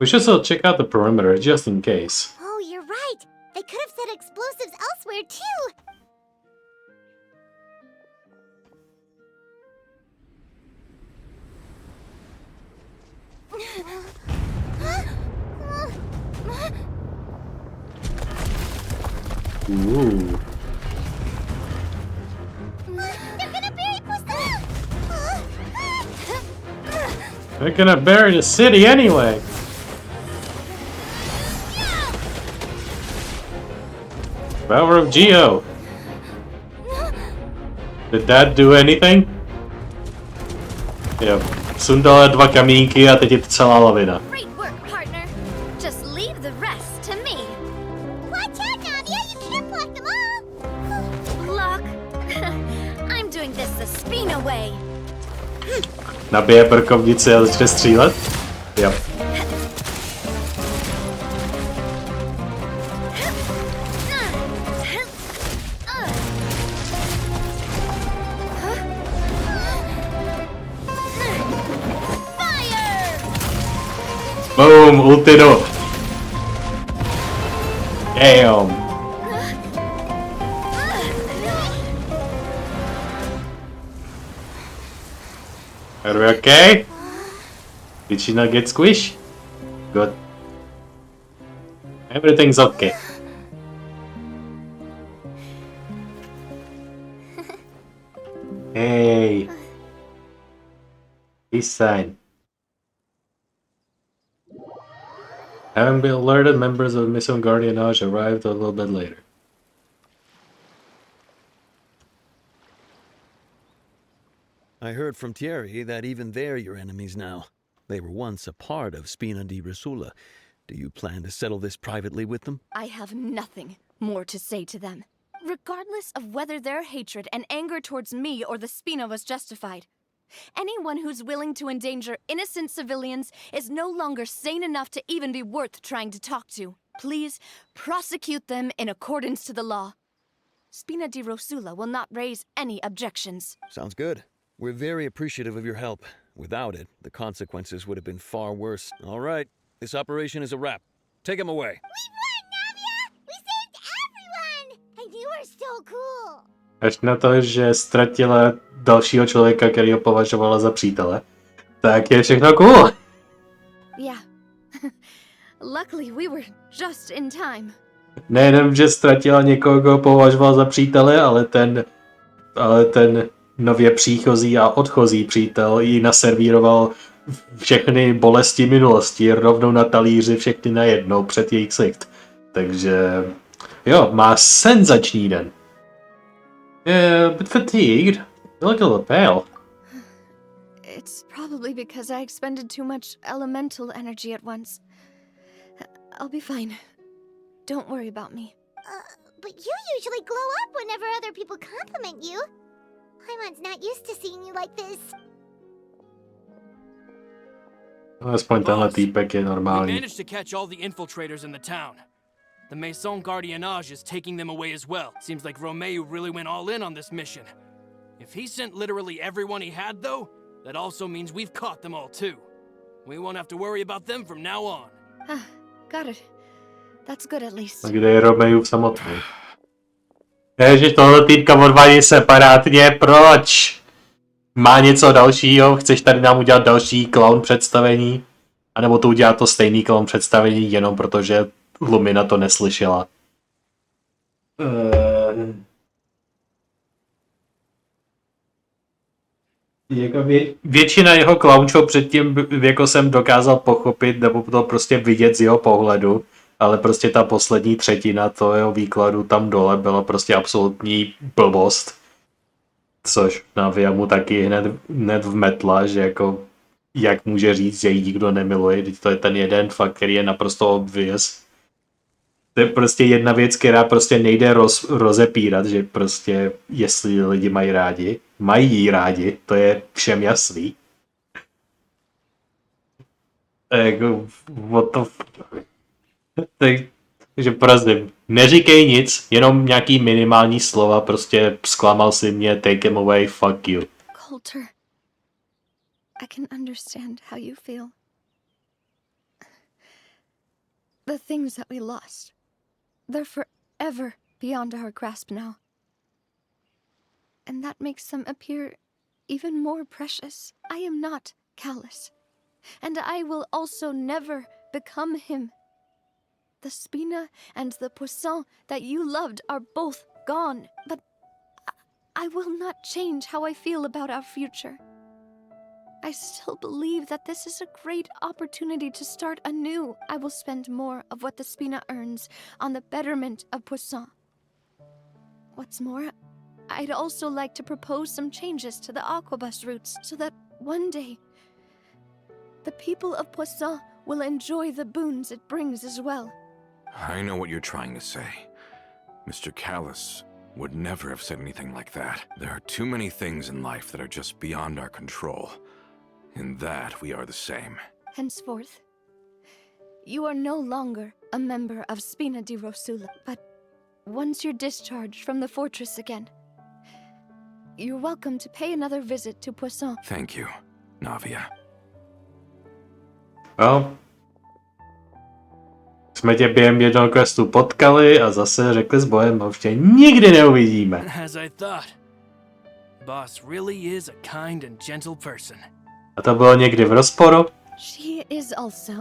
We should still check out the perimeter, just in case. Oh, you're right. They could have set explosives elsewhere, too. Ooh. They're gonna bury Poussin! They're gonna bury the city anyway. Power of Geo. Did that do anything? Jo. Sundala 2 kamínky a teď je celá lavina. Great work, partner. Just leave the rest to me. Watch out, Navia! You can't block them all! Look, I'm doing this the Spina way. Nabije brkovnici a začne střílet? Jo. Boom, ultinu. Damn. Are we okay? Did she not get squished? Good. Everything's okay. Hey. Peace sign. Having been alerted, members of Mission Guardianage arrived a little bit later. I heard from Thierry that even they're your enemies now. They were once a part of Spina Di Rosula. Do you plan to settle this privately with them? I have nothing more to say to them. Regardless of whether their hatred and anger towards me or the Spina was justified, anyone who's willing to endanger innocent civilians is no longer sane enough to even be worth trying to talk to. Please prosecute them in accordance to the law. Spina Di Rosula will not raise any objections. Sounds good. We're very appreciative of your help. Without it, the consequences would have been far worse. All right, this operation is a wrap. Take him away. We won, Navia! We saved everyone! And you are so cool! Až na to, že ztratila dalšího člověka, který ho považovala za přítele, tak je všechno cool. Yeah. Luckily, we were just in time. Nejenom, že ztratila někoho, koho považovala za přítele, ale ten nově příchozí a odchozí přítel jí naservíroval všechny bolesti minulosti rovnou na talíři, všechny najednou před jejich ksicht. Takže jo, má senzační den. Yeah, a bit fatigued. You look a little pale. It's probably because I expended too much elemental energy at once. I'll be fine. Don't worry about me. But you usually glow up whenever other people compliment you. Paimon's not used to seeing you like this. Aspoň tenhle týpek je We normální. managed to catch all the infiltrators in the town. The Maison Guardianage is taking them away as well. Seems like Romeu really went all in on this mission. If he sent literally everyone he had, though, that also means we've caught them all too. We won't have to worry about them from now on. Got it. That's good at least. A kde je Romejův samotný? Ježiš, tohle týpka odvádí separátně, proč? Má něco dalšího? Chceš tady nám udělat další clown představení? A nebo to udělat to stejný clown představení jenom protože Lumina to neslyšela? Jako většina jeho clown show předtím jako jsem dokázal pochopit nebo to prostě vidět z jeho pohledu, ale prostě ta poslední třetina toho jeho výkladu tam dole byla prostě absolutní blbost. Což Navia mu taky hned vmetla, že jako jak může říct, že ji nikdo nemiluje, když to je ten jeden fakt, který je naprosto obvious. To je prostě jedna věc, která prostě nejde rozepírat, že prostě jestli lidi mají jí rádi, to je všem jasný. Jako, takže prosím, neříkej nic, jenom nějaký minimální slova, prostě zklamal si mě, take him away, fuck you. Coulter, I can understand how you feel. The things that we lost, they're forever beyond our grasp now. And that makes them appear even more precious. I am not callous, and I will also never become him. The Spina and the Poisson that you loved are both gone, but I will not change how I feel about our future. I still believe that this is a great opportunity to start anew. I will spend more of what the Spina earns on the betterment of Poisson. What's more, I'd also like to propose some changes to the aquabus routes so that one day the people of Poisson will enjoy the boons it brings as well. I know what you're trying to say. Mr. Callus would never have said anything like that. There are too many things in life that are just beyond our control. In that, we are the same. Henceforth, you are no longer a member of Spina Di Rosula, but once you're discharged from the fortress again, you're welcome to pay another visit to Poisson. Thank you, Navia. No. Jsme tě během jednoho questu potkali a zase řekli s bojem, už tě nikdy neuvidíme. As I thought. Boss really is a kind and gentle person. A to bylo někdy v rozporu? She is also,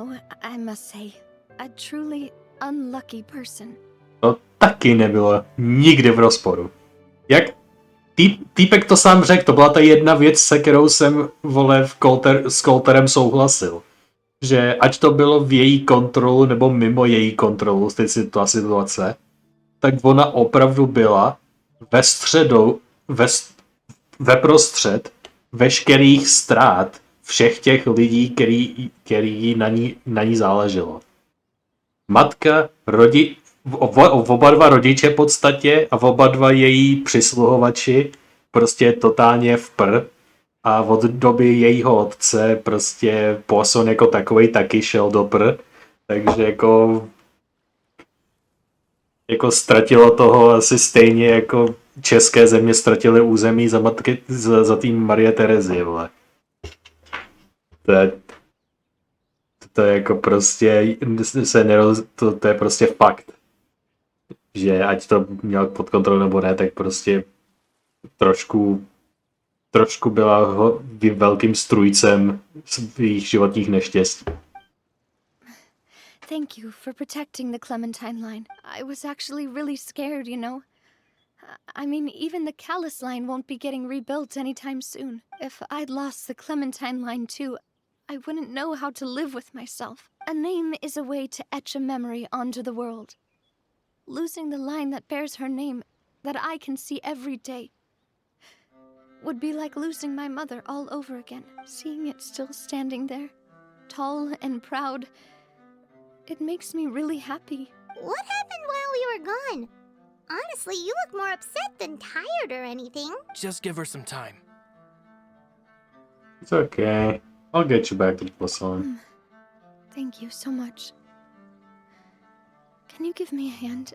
I must say, a truly unlucky person. To taky nebylo nikdy v rozporu. Jak týpek to sám řekl, to byla ta jedna věc, se kterou jsem s Coulterem souhlasil. Že ať to bylo v její kontrolu nebo mimo její kontrolu, ta situace, tak ona opravdu byla ve prostřed veškerých ztrát všech těch lidí, který na ní záleželo. Matka, oba dva rodiče v podstatě a oba dva její přisluhovači prostě totálně a od doby jejího otce prostě Poisson jako takovej taky šel do takže jako ztratilo toho asi stejně jako české země ztratily území za tým Marie Terezie, vole. To je jako prostě to je prostě fakt. Že ať to měl pod kontrolou nebo ne, tak prostě trošku byla velkým strůjcem svých životních neštěstí. Thank you for protecting the Clementine line. I was actually really scared, you know. I mean, even the Callus line won't be getting rebuilt anytime soon. If I'd lost the Clementine line too, I wouldn't know how to live with myself. A name is a way to etch a memory onto the world. Losing the line that bears her name, that I can see every day, would be like losing my mother all over again. Seeing it still standing there, tall and proud, it makes me really happy. What happened while we were gone? Honestly, you look more upset than tired or anything. Just give her some time. It's okay. I'll get you back to Poisson. Thank you so much. Can you give me a hand?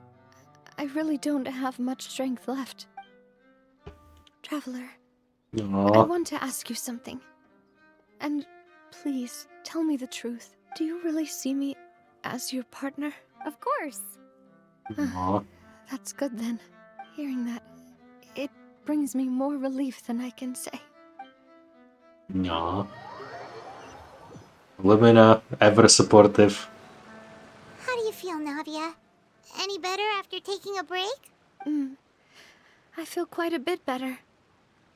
I really don't have much strength left. Traveler, I want to ask you something. And please, tell me the truth. Do you really see me as your partner? Of course. No. That's good then. Hearing that, it brings me more relief than I can say. No. Lumina, ever supportive. How do you feel, Navia? Any better after taking a break? I feel quite a bit better.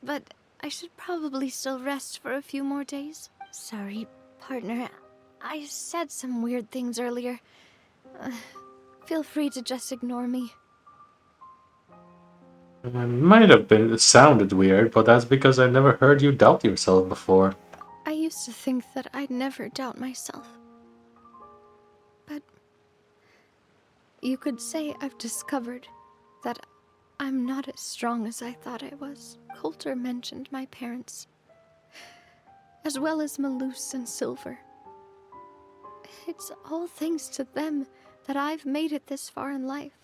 But I should probably still rest for a few more days. Sorry, partner. I said some weird things earlier. Feel free to just ignore me. It might have been sounded weird, but that's because I never heard you doubt yourself before. I used to think that I'd never doubt myself. But you could say I've discovered that I'm not as strong as I thought I was. Coulter mentioned my parents, as well as Malus and Silver. It's all thanks to them that I've made it this far in life.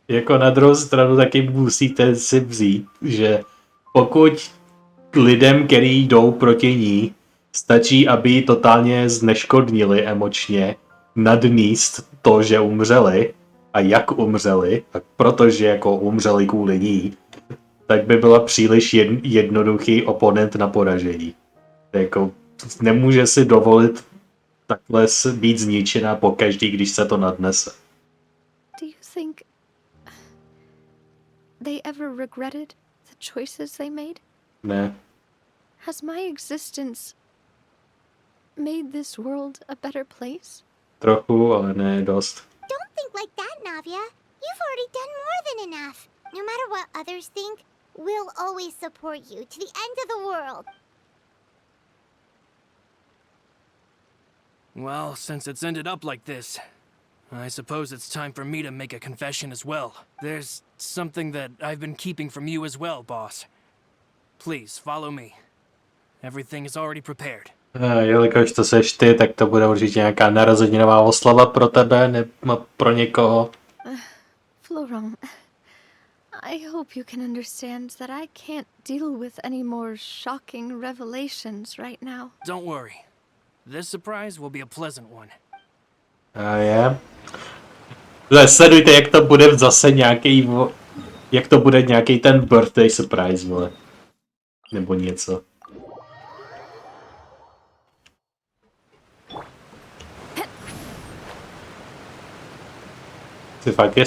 Jako na druhou stranu taky musíte si vzít, že pokud lidem, který jdou proti ní, stačí, aby ji totálně zneškodnili emočně, nadníst to, že umřeli a jak umřeli, tak protože jako umřeli kvůli ní, tak by byla příliš jednoduchý oponent na poražení. Jako nemůže si dovolit takhle být zničená pokaždý, když se to nadnese. Do you think they ever regretted the choices they made? Ne. Has my existence made this world a better place? Trochu, ale ne dost. Don't think like that, Navia. You've already done more than enough. No matter what others think, we'll always support you to the end of the world. Well, since it's ended up like this, I suppose it's time for me to make a confession as well. There's something that I've been keeping from you as well, boss. Please, follow me. Everything is already prepared. Jelikož to seš ty, tak to bude určitě nějaká narozeninová oslava pro tebe nebo pro někoho. Florent, I hope you can understand that I can't deal with any more shocking revelations right now. Don't worry. This surprise will be a pleasant one. A je. Sledujte, jak to bude zase nějaký, jak to bude nějaký ten birthday surprise, vole. Nebo něco. Fakt,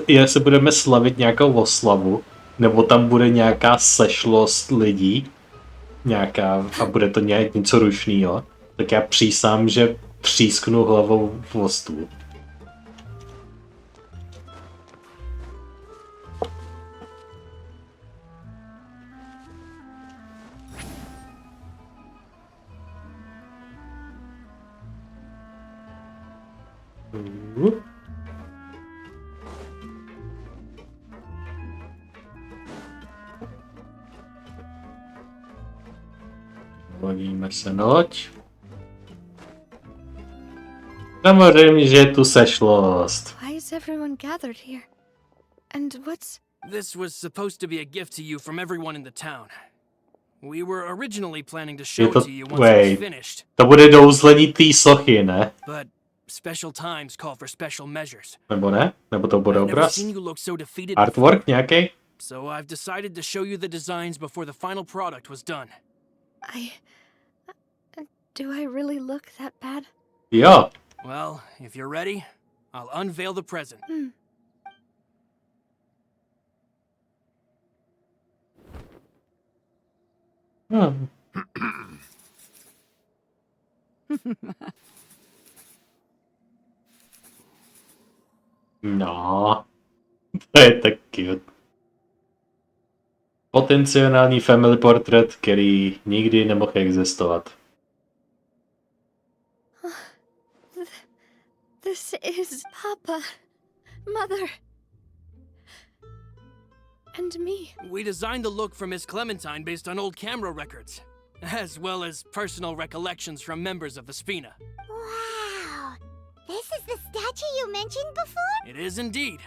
jestli budeme slavit nějakou oslavu, nebo tam bude nějaká sešlost lidí, nějaká, a bude to něco rušnýho, tak já přísám, že třísknu hlavou v stůl. Lodíme se na loď. Samozřejmě, že je tu sešlost. Why is everyone gathered here? And what's... This was supposed to be a gift to you from everyone in the town. We were originally planning to show it to you once it was finished. To bude douzlení té sochy, ne? But special times call for special measures. Nebo ne? Nebo to bude I've never obraz? seen you look so defeated Artwork before. nějaký? So I've decided to show you the designs before the final product was done. Do I really look that bad? Jo. Well, if you're ready, I'll unveil the present. No, to je tak cute. Potenciální family portrait, který nikdy nemohl existovat. This is Papa, Mother, and me. We designed the look for Miss Clementine based on old camera records, as well as personal recollections from members of the Spina. Wow! This is the statue you mentioned before? It is indeed.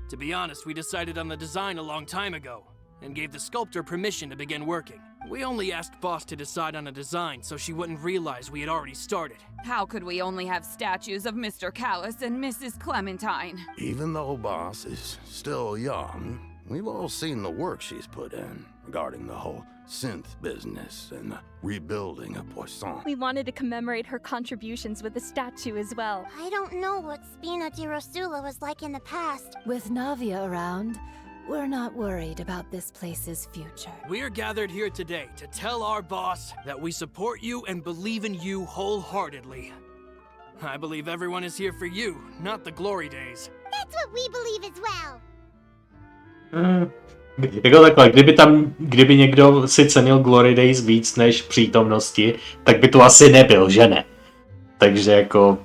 To be honest, we decided on the design a long time ago, and gave the sculptor permission to begin working. We only asked Boss to decide on a design so she wouldn't realize we had already started. How could we only have statues of Mr. Callus and Mrs. Clementine? Even though Boss is still young, we've all seen the work she's put in regarding the whole synth business and the rebuilding of Poisson. We wanted to commemorate her contributions with a statue as well. I don't know what Spina Di Rosula was like in the past. With Navia around, we're not worried about this place's future. We're gathered here today to tell our boss that we support you and believe in you wholeheartedly. I believe everyone is here for you, not the glory days. That's what we believe as well. Jako takhle, kdyby někdo si cenil Glory Days víc než přítomnosti, tak by to asi nebyl, že ne? Takže jako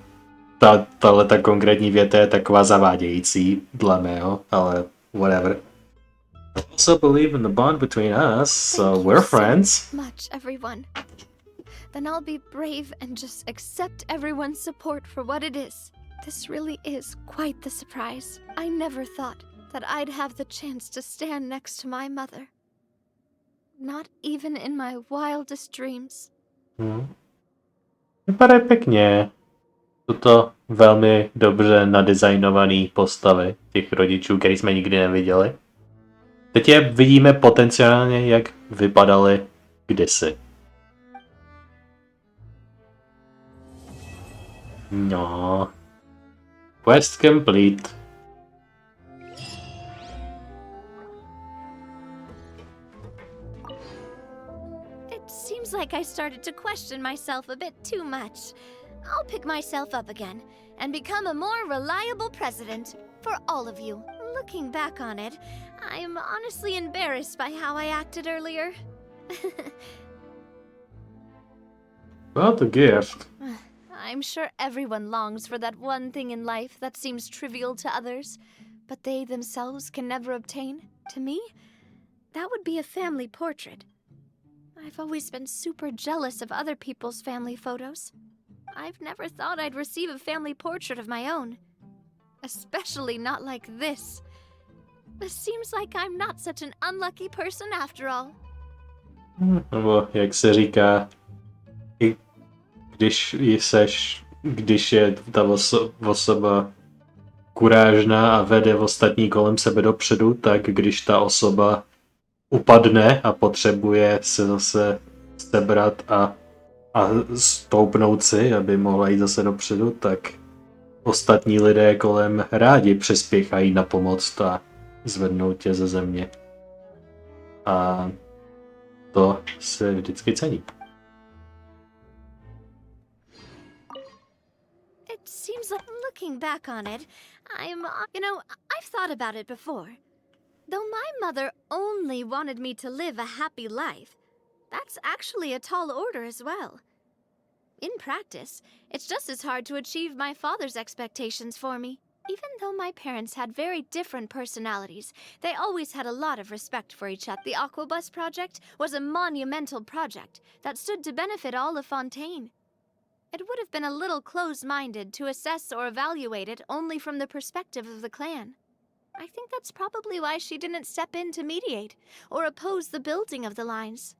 tato konkrétní věta je taková zavádějící, dle mého, ale whatever. I also believe in the bond between us, so we're friends. Much, everyone. Then I'll be brave and just accept everyone's support for what it is. This really is quite the surprise. I never thought that I'd have the chance to stand next to my mother. Not even in my wildest dreams. Vypadají pěkně. Jsou to velmi dobře nadizajnované postavy těch rodičů, který jsme nikdy neviděli. Teď je vidíme potenciálně, jak vypadaly kdysi. No. Quest complete. It seems like I started to question myself a bit too much. I'll pick myself up again and become a more reliable president for all of you. Looking back on it, I'm honestly embarrassed by how I acted earlier. What a gift. I'm sure everyone longs for that one thing in life that seems trivial to others, but they themselves can never obtain. To me, that would be a family portrait. I've always been super jealous of other people's family photos. I've never thought I'd receive a family portrait of my own. Especially not like this. It seems like I'm not such an unlucky person after all. Nebo jak se říká, i když je ta osoba kurážná a vede ostatní kolem sebe dopředu, tak když ta osoba upadne a potřebuje se zase sebrat a stoupnout si, aby mohla jít zase dopředu, tak ostatní lidé kolem rádi přispěchají na pomoc a zvednout tě ze země. A to se vždycky cení. It seems like looking back on it, I've thought about it before. Though my mother only wanted me to live a happy life, that's actually a tall order as well. In practice, it's just as hard to achieve my father's expectations for me. Even though my parents had very different personalities, they always had a lot of respect for each other. The Aquabus project was a monumental project that stood to benefit all of Fontaine. It would have been a little closed-minded to assess or evaluate it only from the perspective of the clan. I think that's probably why she didn't step in to mediate or oppose the building of the lines.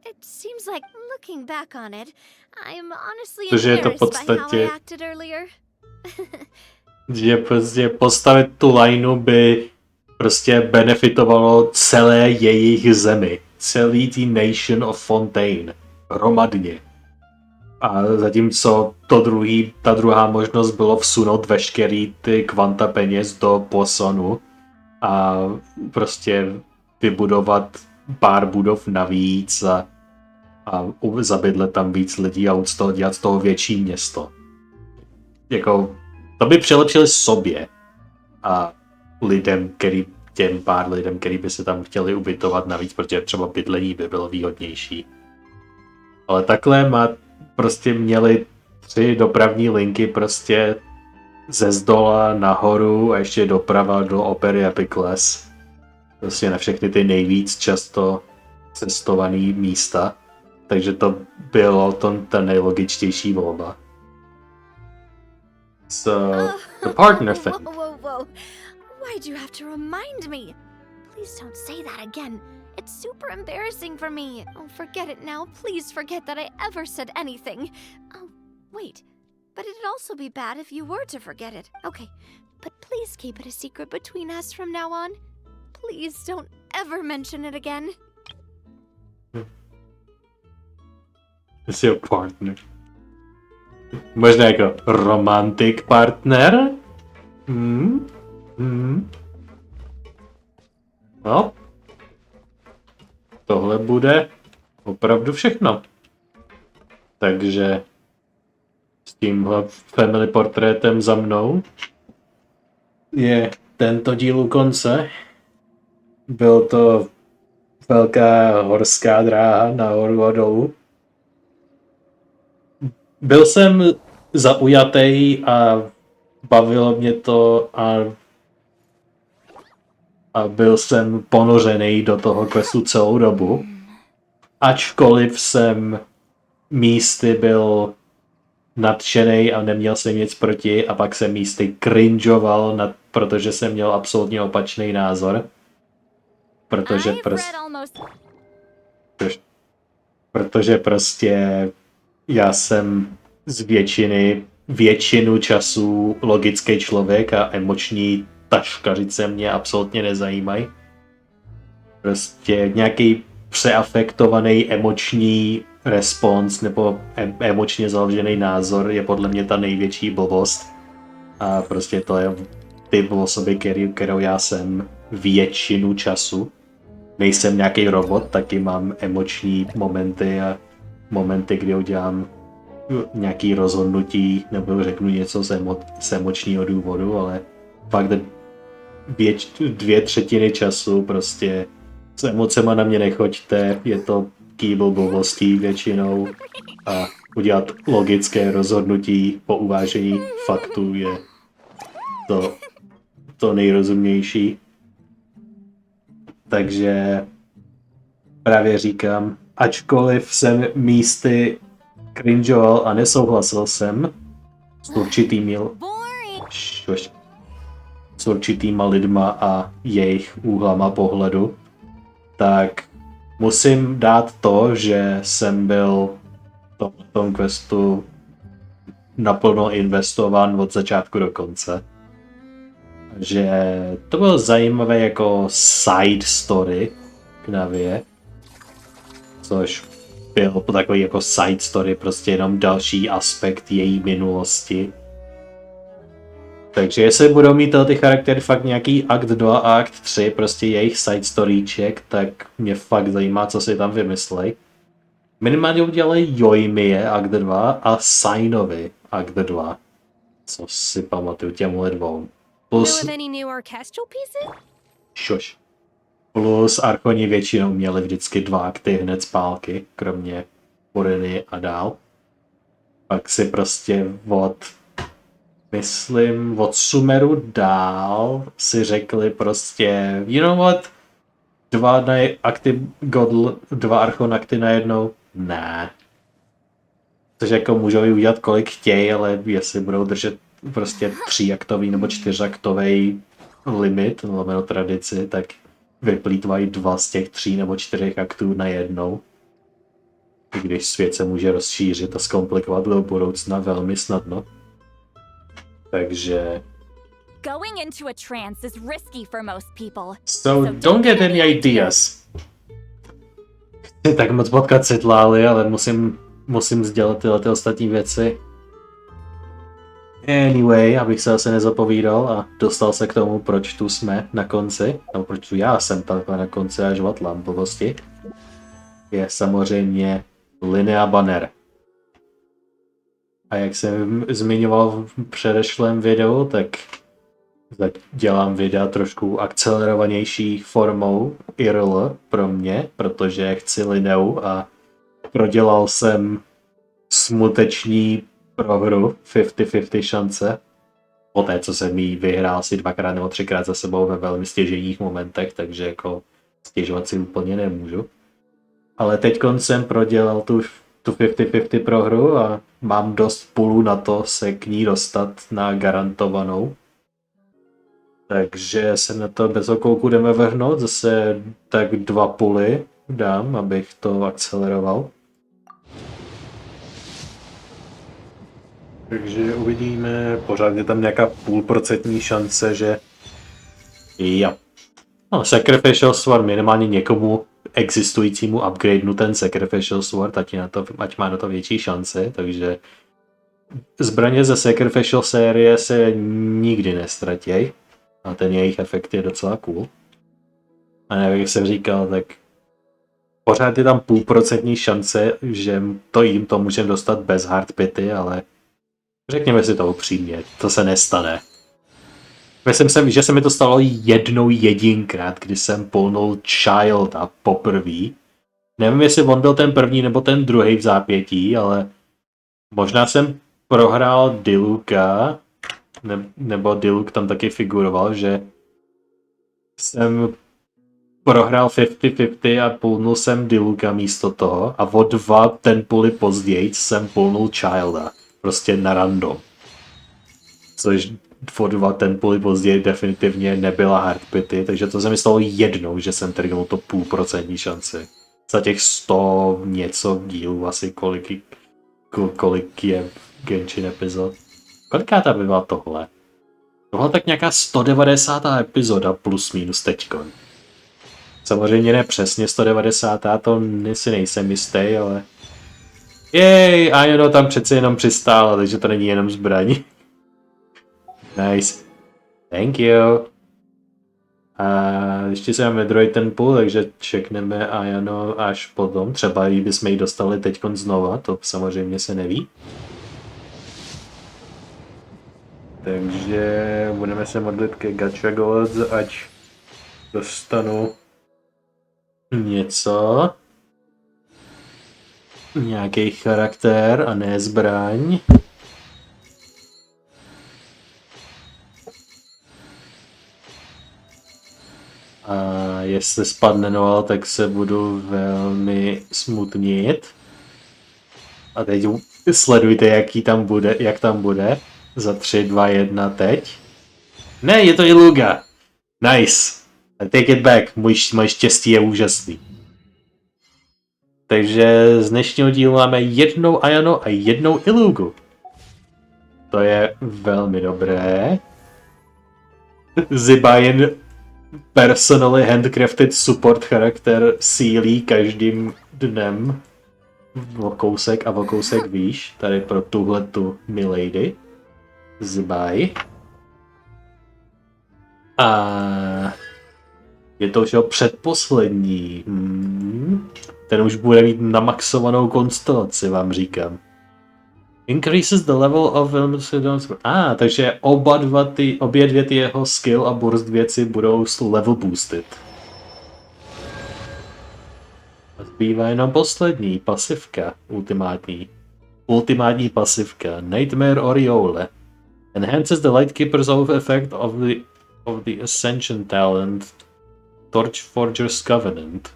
It seems like looking back on it, I'm honestly embarrassed by how I acted earlier. Že prostě postavit tu lineu by prostě benefitovalo celé jejich zemi. Celý tý nation of Fontaine. Hromadně. A zatímco ta druhá možnost bylo vsunout veškerý ty kvanta peněz do Poissonu a prostě vybudovat pár budov navíc a zabydlet tam víc lidí a dělat z toho větší město. Jako, to by přilepšili sobě a těm pár lidem, který by se tam chtěli ubytovat navíc, protože třeba bydlení by bylo výhodnější. Ale takhle prostě měli 3 dopravní linky prostě ze zdola nahoru a ještě doprava do Opery Epicles. Prostě na všechny ty nejvíc často cestovaný místa. Takže to bylo ta nejlogičtější volba. So, the partner thing. Whoa. Why'd you have to remind me? Please don't say that again. It's super embarrassing for me. Oh, forget it now. Please forget that I ever said anything. Oh, wait. But it'd also be bad if you were to forget it. Okay, but please keep it a secret between us from now on. Please don't ever mention it again. Jsi jeho partner. Možná jako romantic partner? No. Tohle bude opravdu všechno. Takže s tímhle family portrétem za mnou je tento díl u konce. Byl to velká horská dráha nahoru a dolů. Byl jsem zaujatý a bavilo mě to a byl jsem ponořený do toho questu celou dobu. Ačkoliv jsem místy byl nadšený a neměl jsem nic proti a pak jsem místy cringeoval, protože jsem měl absolutně opačný názor. Protože prostě já jsem z většinu času logický člověk a emoční taškařice mě absolutně nezajímají. Prostě nějaký přeafektovaný emoční respons nebo emočně založený názor je podle mě ta největší blbost. A prostě to je typ osoby, kterou já jsem většinu času. Nejsem nějaký robot, taky mám emoční momenty a momenty, kdy udělám nějaký rozhodnutí nebo řeknu něco z emočního důvodu, ale fakt 2/3 času prostě s emocema na mě nechoďte, je to kýbl blbostí většinou a udělat logické rozhodnutí po uvážení faktů je to nejrozumnější. Takže právě říkám, ačkoliv jsem místy cringeoval a nesouhlasil jsem s určitýma lidma a jejich úhlama pohledu, tak musím dát to, že jsem byl v tom questu naplno investován od začátku do konce. Že to bylo zajímavé jako side story k Navě, což byl takový jako side story, prostě jenom další aspekt její minulosti. Takže jestli budou mít ty charaktery fakt nějaký akt 2 a akt 3, prostě jejich side storyček, tak mě fakt zajímá, co si tam vymyslej. Minimálně udělali Yoimie akt 2 a Sainovi akt 2, co si pamatuju těmhle dvou. Plus archoni většinou měli vždycky 2 akty hned zpálky, kromě Buriny a dál. Pak si prostě od Sumeru dál si řekli prostě, you know what, 2 akty Godl, 2 archon akty najednou? Ne. Což jako můžou ji udělat kolik chtějí, ale jestli budou držet prostě 3aktový nebo 4aktový limit, lomeno tradici, tak vyplýtvají 2 z těch 3 nebo 4 aktů najednou. I když svět se může rozšířit a zkomplikovat do budoucna velmi snadno. Takže... Going into a trance is risky for most people. So don't get any ideas. Chci tak moc potkat Citlály, ale musím sdělat tyhle ostatní věci. Anyway, abych se asi nezapovídal a dostal se k tomu, proč tu jsme na konci, nebo proč tu já jsem takhle na konci až vatlám blbosti, je samozřejmě linea banner. A jak jsem zmiňoval v předešlém videu, tak dělám videa trošku akcelerovanější formou IRL pro mě, protože chci lineu a prodělal jsem smuteční prohru 50-50 šance. Poté, co jsem jí vyhrál asi 2x nebo 3x za sebou ve velmi stěžejních momentech, takže jako stěžovat si úplně nemůžu. Ale teď jsem prodělal tu 50-50 prohru a mám dost půlů na to se k ní dostat na garantovanou. Takže se na to bez okouku jdeme vrhnout, zase tak 2 puly dám, abych to akceleroval. Takže uvidíme, pořád je tam nějaká 0,5% šance, že jo. No, Sacrificial Sword minimálně někomu existujícímu upgradenu ten Sacrificial Sword, ať má na to větší šance, takže zbraně ze Sacrificial série se nikdy nestratěj a ten jejich efekt je docela cool. A nevím, jak jsem říkal, tak pořád je tam 0,5% šance, že jim to můžeme dostat bez hardpity, ale řekněme si to upřímně, to se nestane. Myslím si, že se mi to stalo jednou jedinkrát, kdy jsem pulnul Childa poprvé. Nevím, jestli on byl ten první nebo ten druhý v zápětí, ale možná jsem prohrál Diluka, nebo Diluk tam taky figuroval, že jsem prohrál 50-50 a pulnul jsem Diluka místo toho a o 2 ten puly později jsem pulnul Childa. Prostě na random. Což o 2 ten puly později definitivně nebyla hardpity, takže to se mi stalo jednou, že jsem trhnul to 0,5% šanci. Za těch 100 něco dílů, asi kolik je v Genshin epizod. Kolikátá by byla tohle? Tohle tak nějaká 190. epizoda plus minus teďkon. Samozřejmě ne přesně 190. to si nejsem jistý, ale jej, a jenom tam přece jenom přistála, takže to není jenom zbraň. Nice. Thank you. A ještě se nám nedrojí ten půl, takže čekneme Ayano až potom. Třeba bychom ji dostali teďkon znova, to samozřejmě se neví. Takže budeme se modlit ke Gacha Gods, ať dostanu něco. Nějaký charakter a ne zbraň. A jestli spadne Noel, tak se budu velmi smutnit. A teď sledujte, jak tam bude. Za 3, 2, 1 teď. Ne, je to Iluga. Nice. I take it back. Moje štěstí je úžasný. Takže z dnešního dílu máme jednou Ayano a jednou Ilugu. To je velmi dobré. Zibain personally handcrafted support charakter sílí každým dnem o kousek výš. Tady pro tuhletu milady. Zbaj. A je to už předposlední. Ten už bude mít namaxovanou konstelaci, vám říkám. Increases the level of takže obě dvě ty jeho skill a burst věci budou level boosted. A zbývá jenom poslední pasivka, ultimátní pasivka, Nightmare Aureole. Enhances the Lightkeeper's effect of the Ascension talent, Torchforger's Covenant.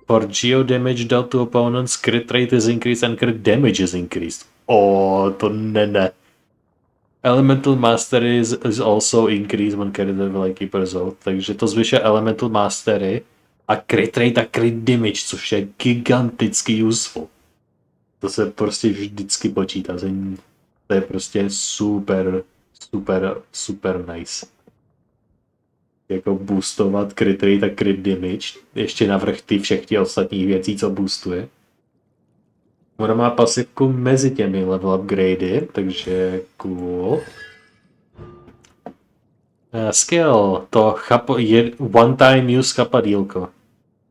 For geo damage dealt to opponents, crit rate is increased and crit damage is increased. To ne. Elemental Mastery is also increased when carried the Lightkeeper's oath, takže to zvyšuje Elemental Mastery a crit rate a crit damage, což je giganticky useful. To se prostě vždycky počítá. To je prostě super nice. Jako boostovat crit rate a crit damage, ještě navrch všech těch ostatních věcí, co boostuje. Ona má pasivku mezi těmi level upgradey, takže cool. Skill, to je one time use chapadílko.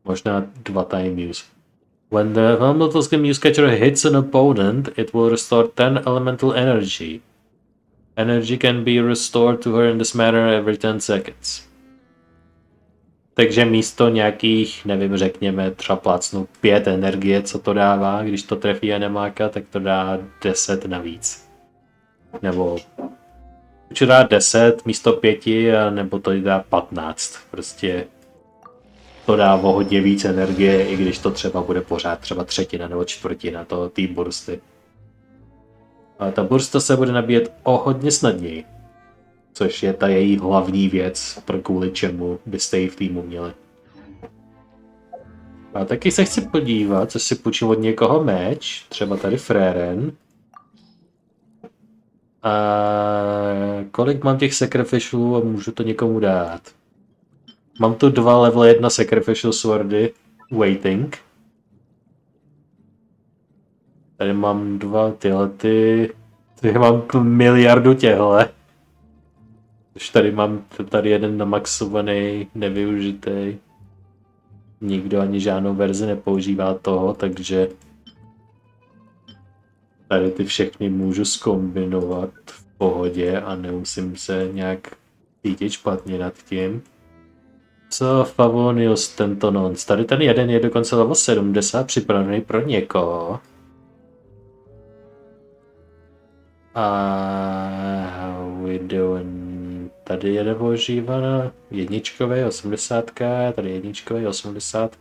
Možná 2 time use. When the elemental skill use catcher hits an opponent, it will restore 10 elemental energy. Energy can be restored to her in this manner every 10 seconds. Takže místo nějakých, nevím, řekněme, třeba plácnu 5 energie, co to dává, když to trefí enemáka, tak to dá 10 navíc. Nebo určitě dá 10 místo 5, nebo to dá 15. Prostě to dá o hodně víc energie, i když to třeba bude pořád třeba 1/3 nebo 1/4 té bursty. A ta bursta se bude nabíjet o hodně snadněji. Což je ta její hlavní věc, pro kvůli čemu byste ji v týmu měli. A taky se chci podívat, co si půjčím od někoho meč, třeba tady Fréren. A kolik mám těch sacrificialů a můžu to někomu dát? Mám tu 2 level 1 sacrificial swordy waiting. Tady mám 2 tyhlety. Tady mám miliardu těhle. Už tady mám tady jeden namaxovaný, nevyužitý. Nikdo ani žádnou verzi nepoužívá toho, takže tady ty všechny můžu zkombinovat v pohodě a nemusím se nějak cítit špatně nad tím. Co Favonius tento nonc? Tady ten jeden je dokonce level 70 připravený pro někoho. A tady je nepoužívaná jedničkový 80, tady jedničkový 80.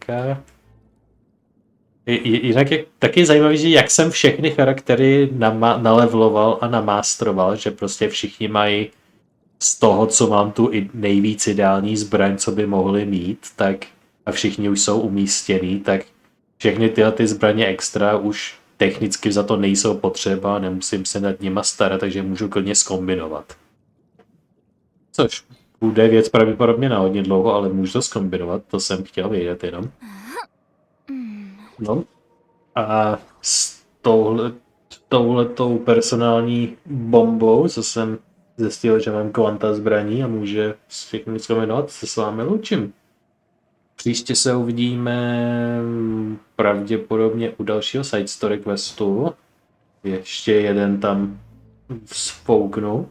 Jinak je taky zajímavý, že jak jsem všechny charaktery nalevloval a namástroval, že prostě všichni mají z toho, co mám tu nejvíc ideální zbraň, co by mohli mít, tak a všichni už jsou umístěný, tak všechny tyhle ty zbraně extra už technicky za to nejsou potřeba, nemusím se nad nima starat, takže můžu klidně zkombinovat. Což bude věc pravděpodobně na hodně dlouho, ale můžu to zkombinovat, to jsem chtěl vědět jenom. No. A s touhletou personální bombou, co jsem zjistil, že mám kvanta zbraní a může všechny zkombinovat, se s vámi loučím. Příště se uvidíme pravděpodobně u dalšího side story questu. Ještě jeden tam vzpouknu.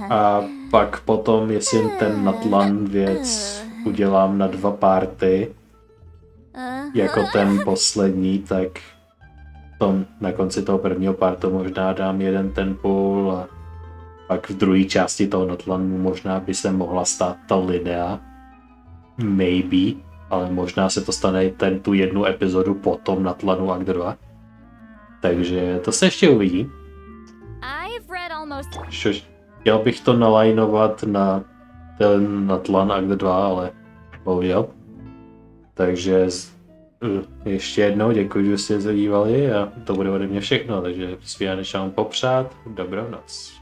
A pak potom, jestli ten Natlan věc udělám na 2 party, jako ten poslední, tak na konci toho prvního partu možná dám jeden ten půl a pak v druhé části toho Natlanu možná by se mohla stát ta linea. Maybe, ale možná se to stane tu jednu epizodu potom Natlanu Akt 2. Takže to se ještě uvidí. Chtěl bych to nalajnovat na ten Natlan Akt 2, ale bohužel. Takže ještě jednou děkuji, že jste se dívali a to bude ode mě všechno, takže si já nechám popřát dobrou noc.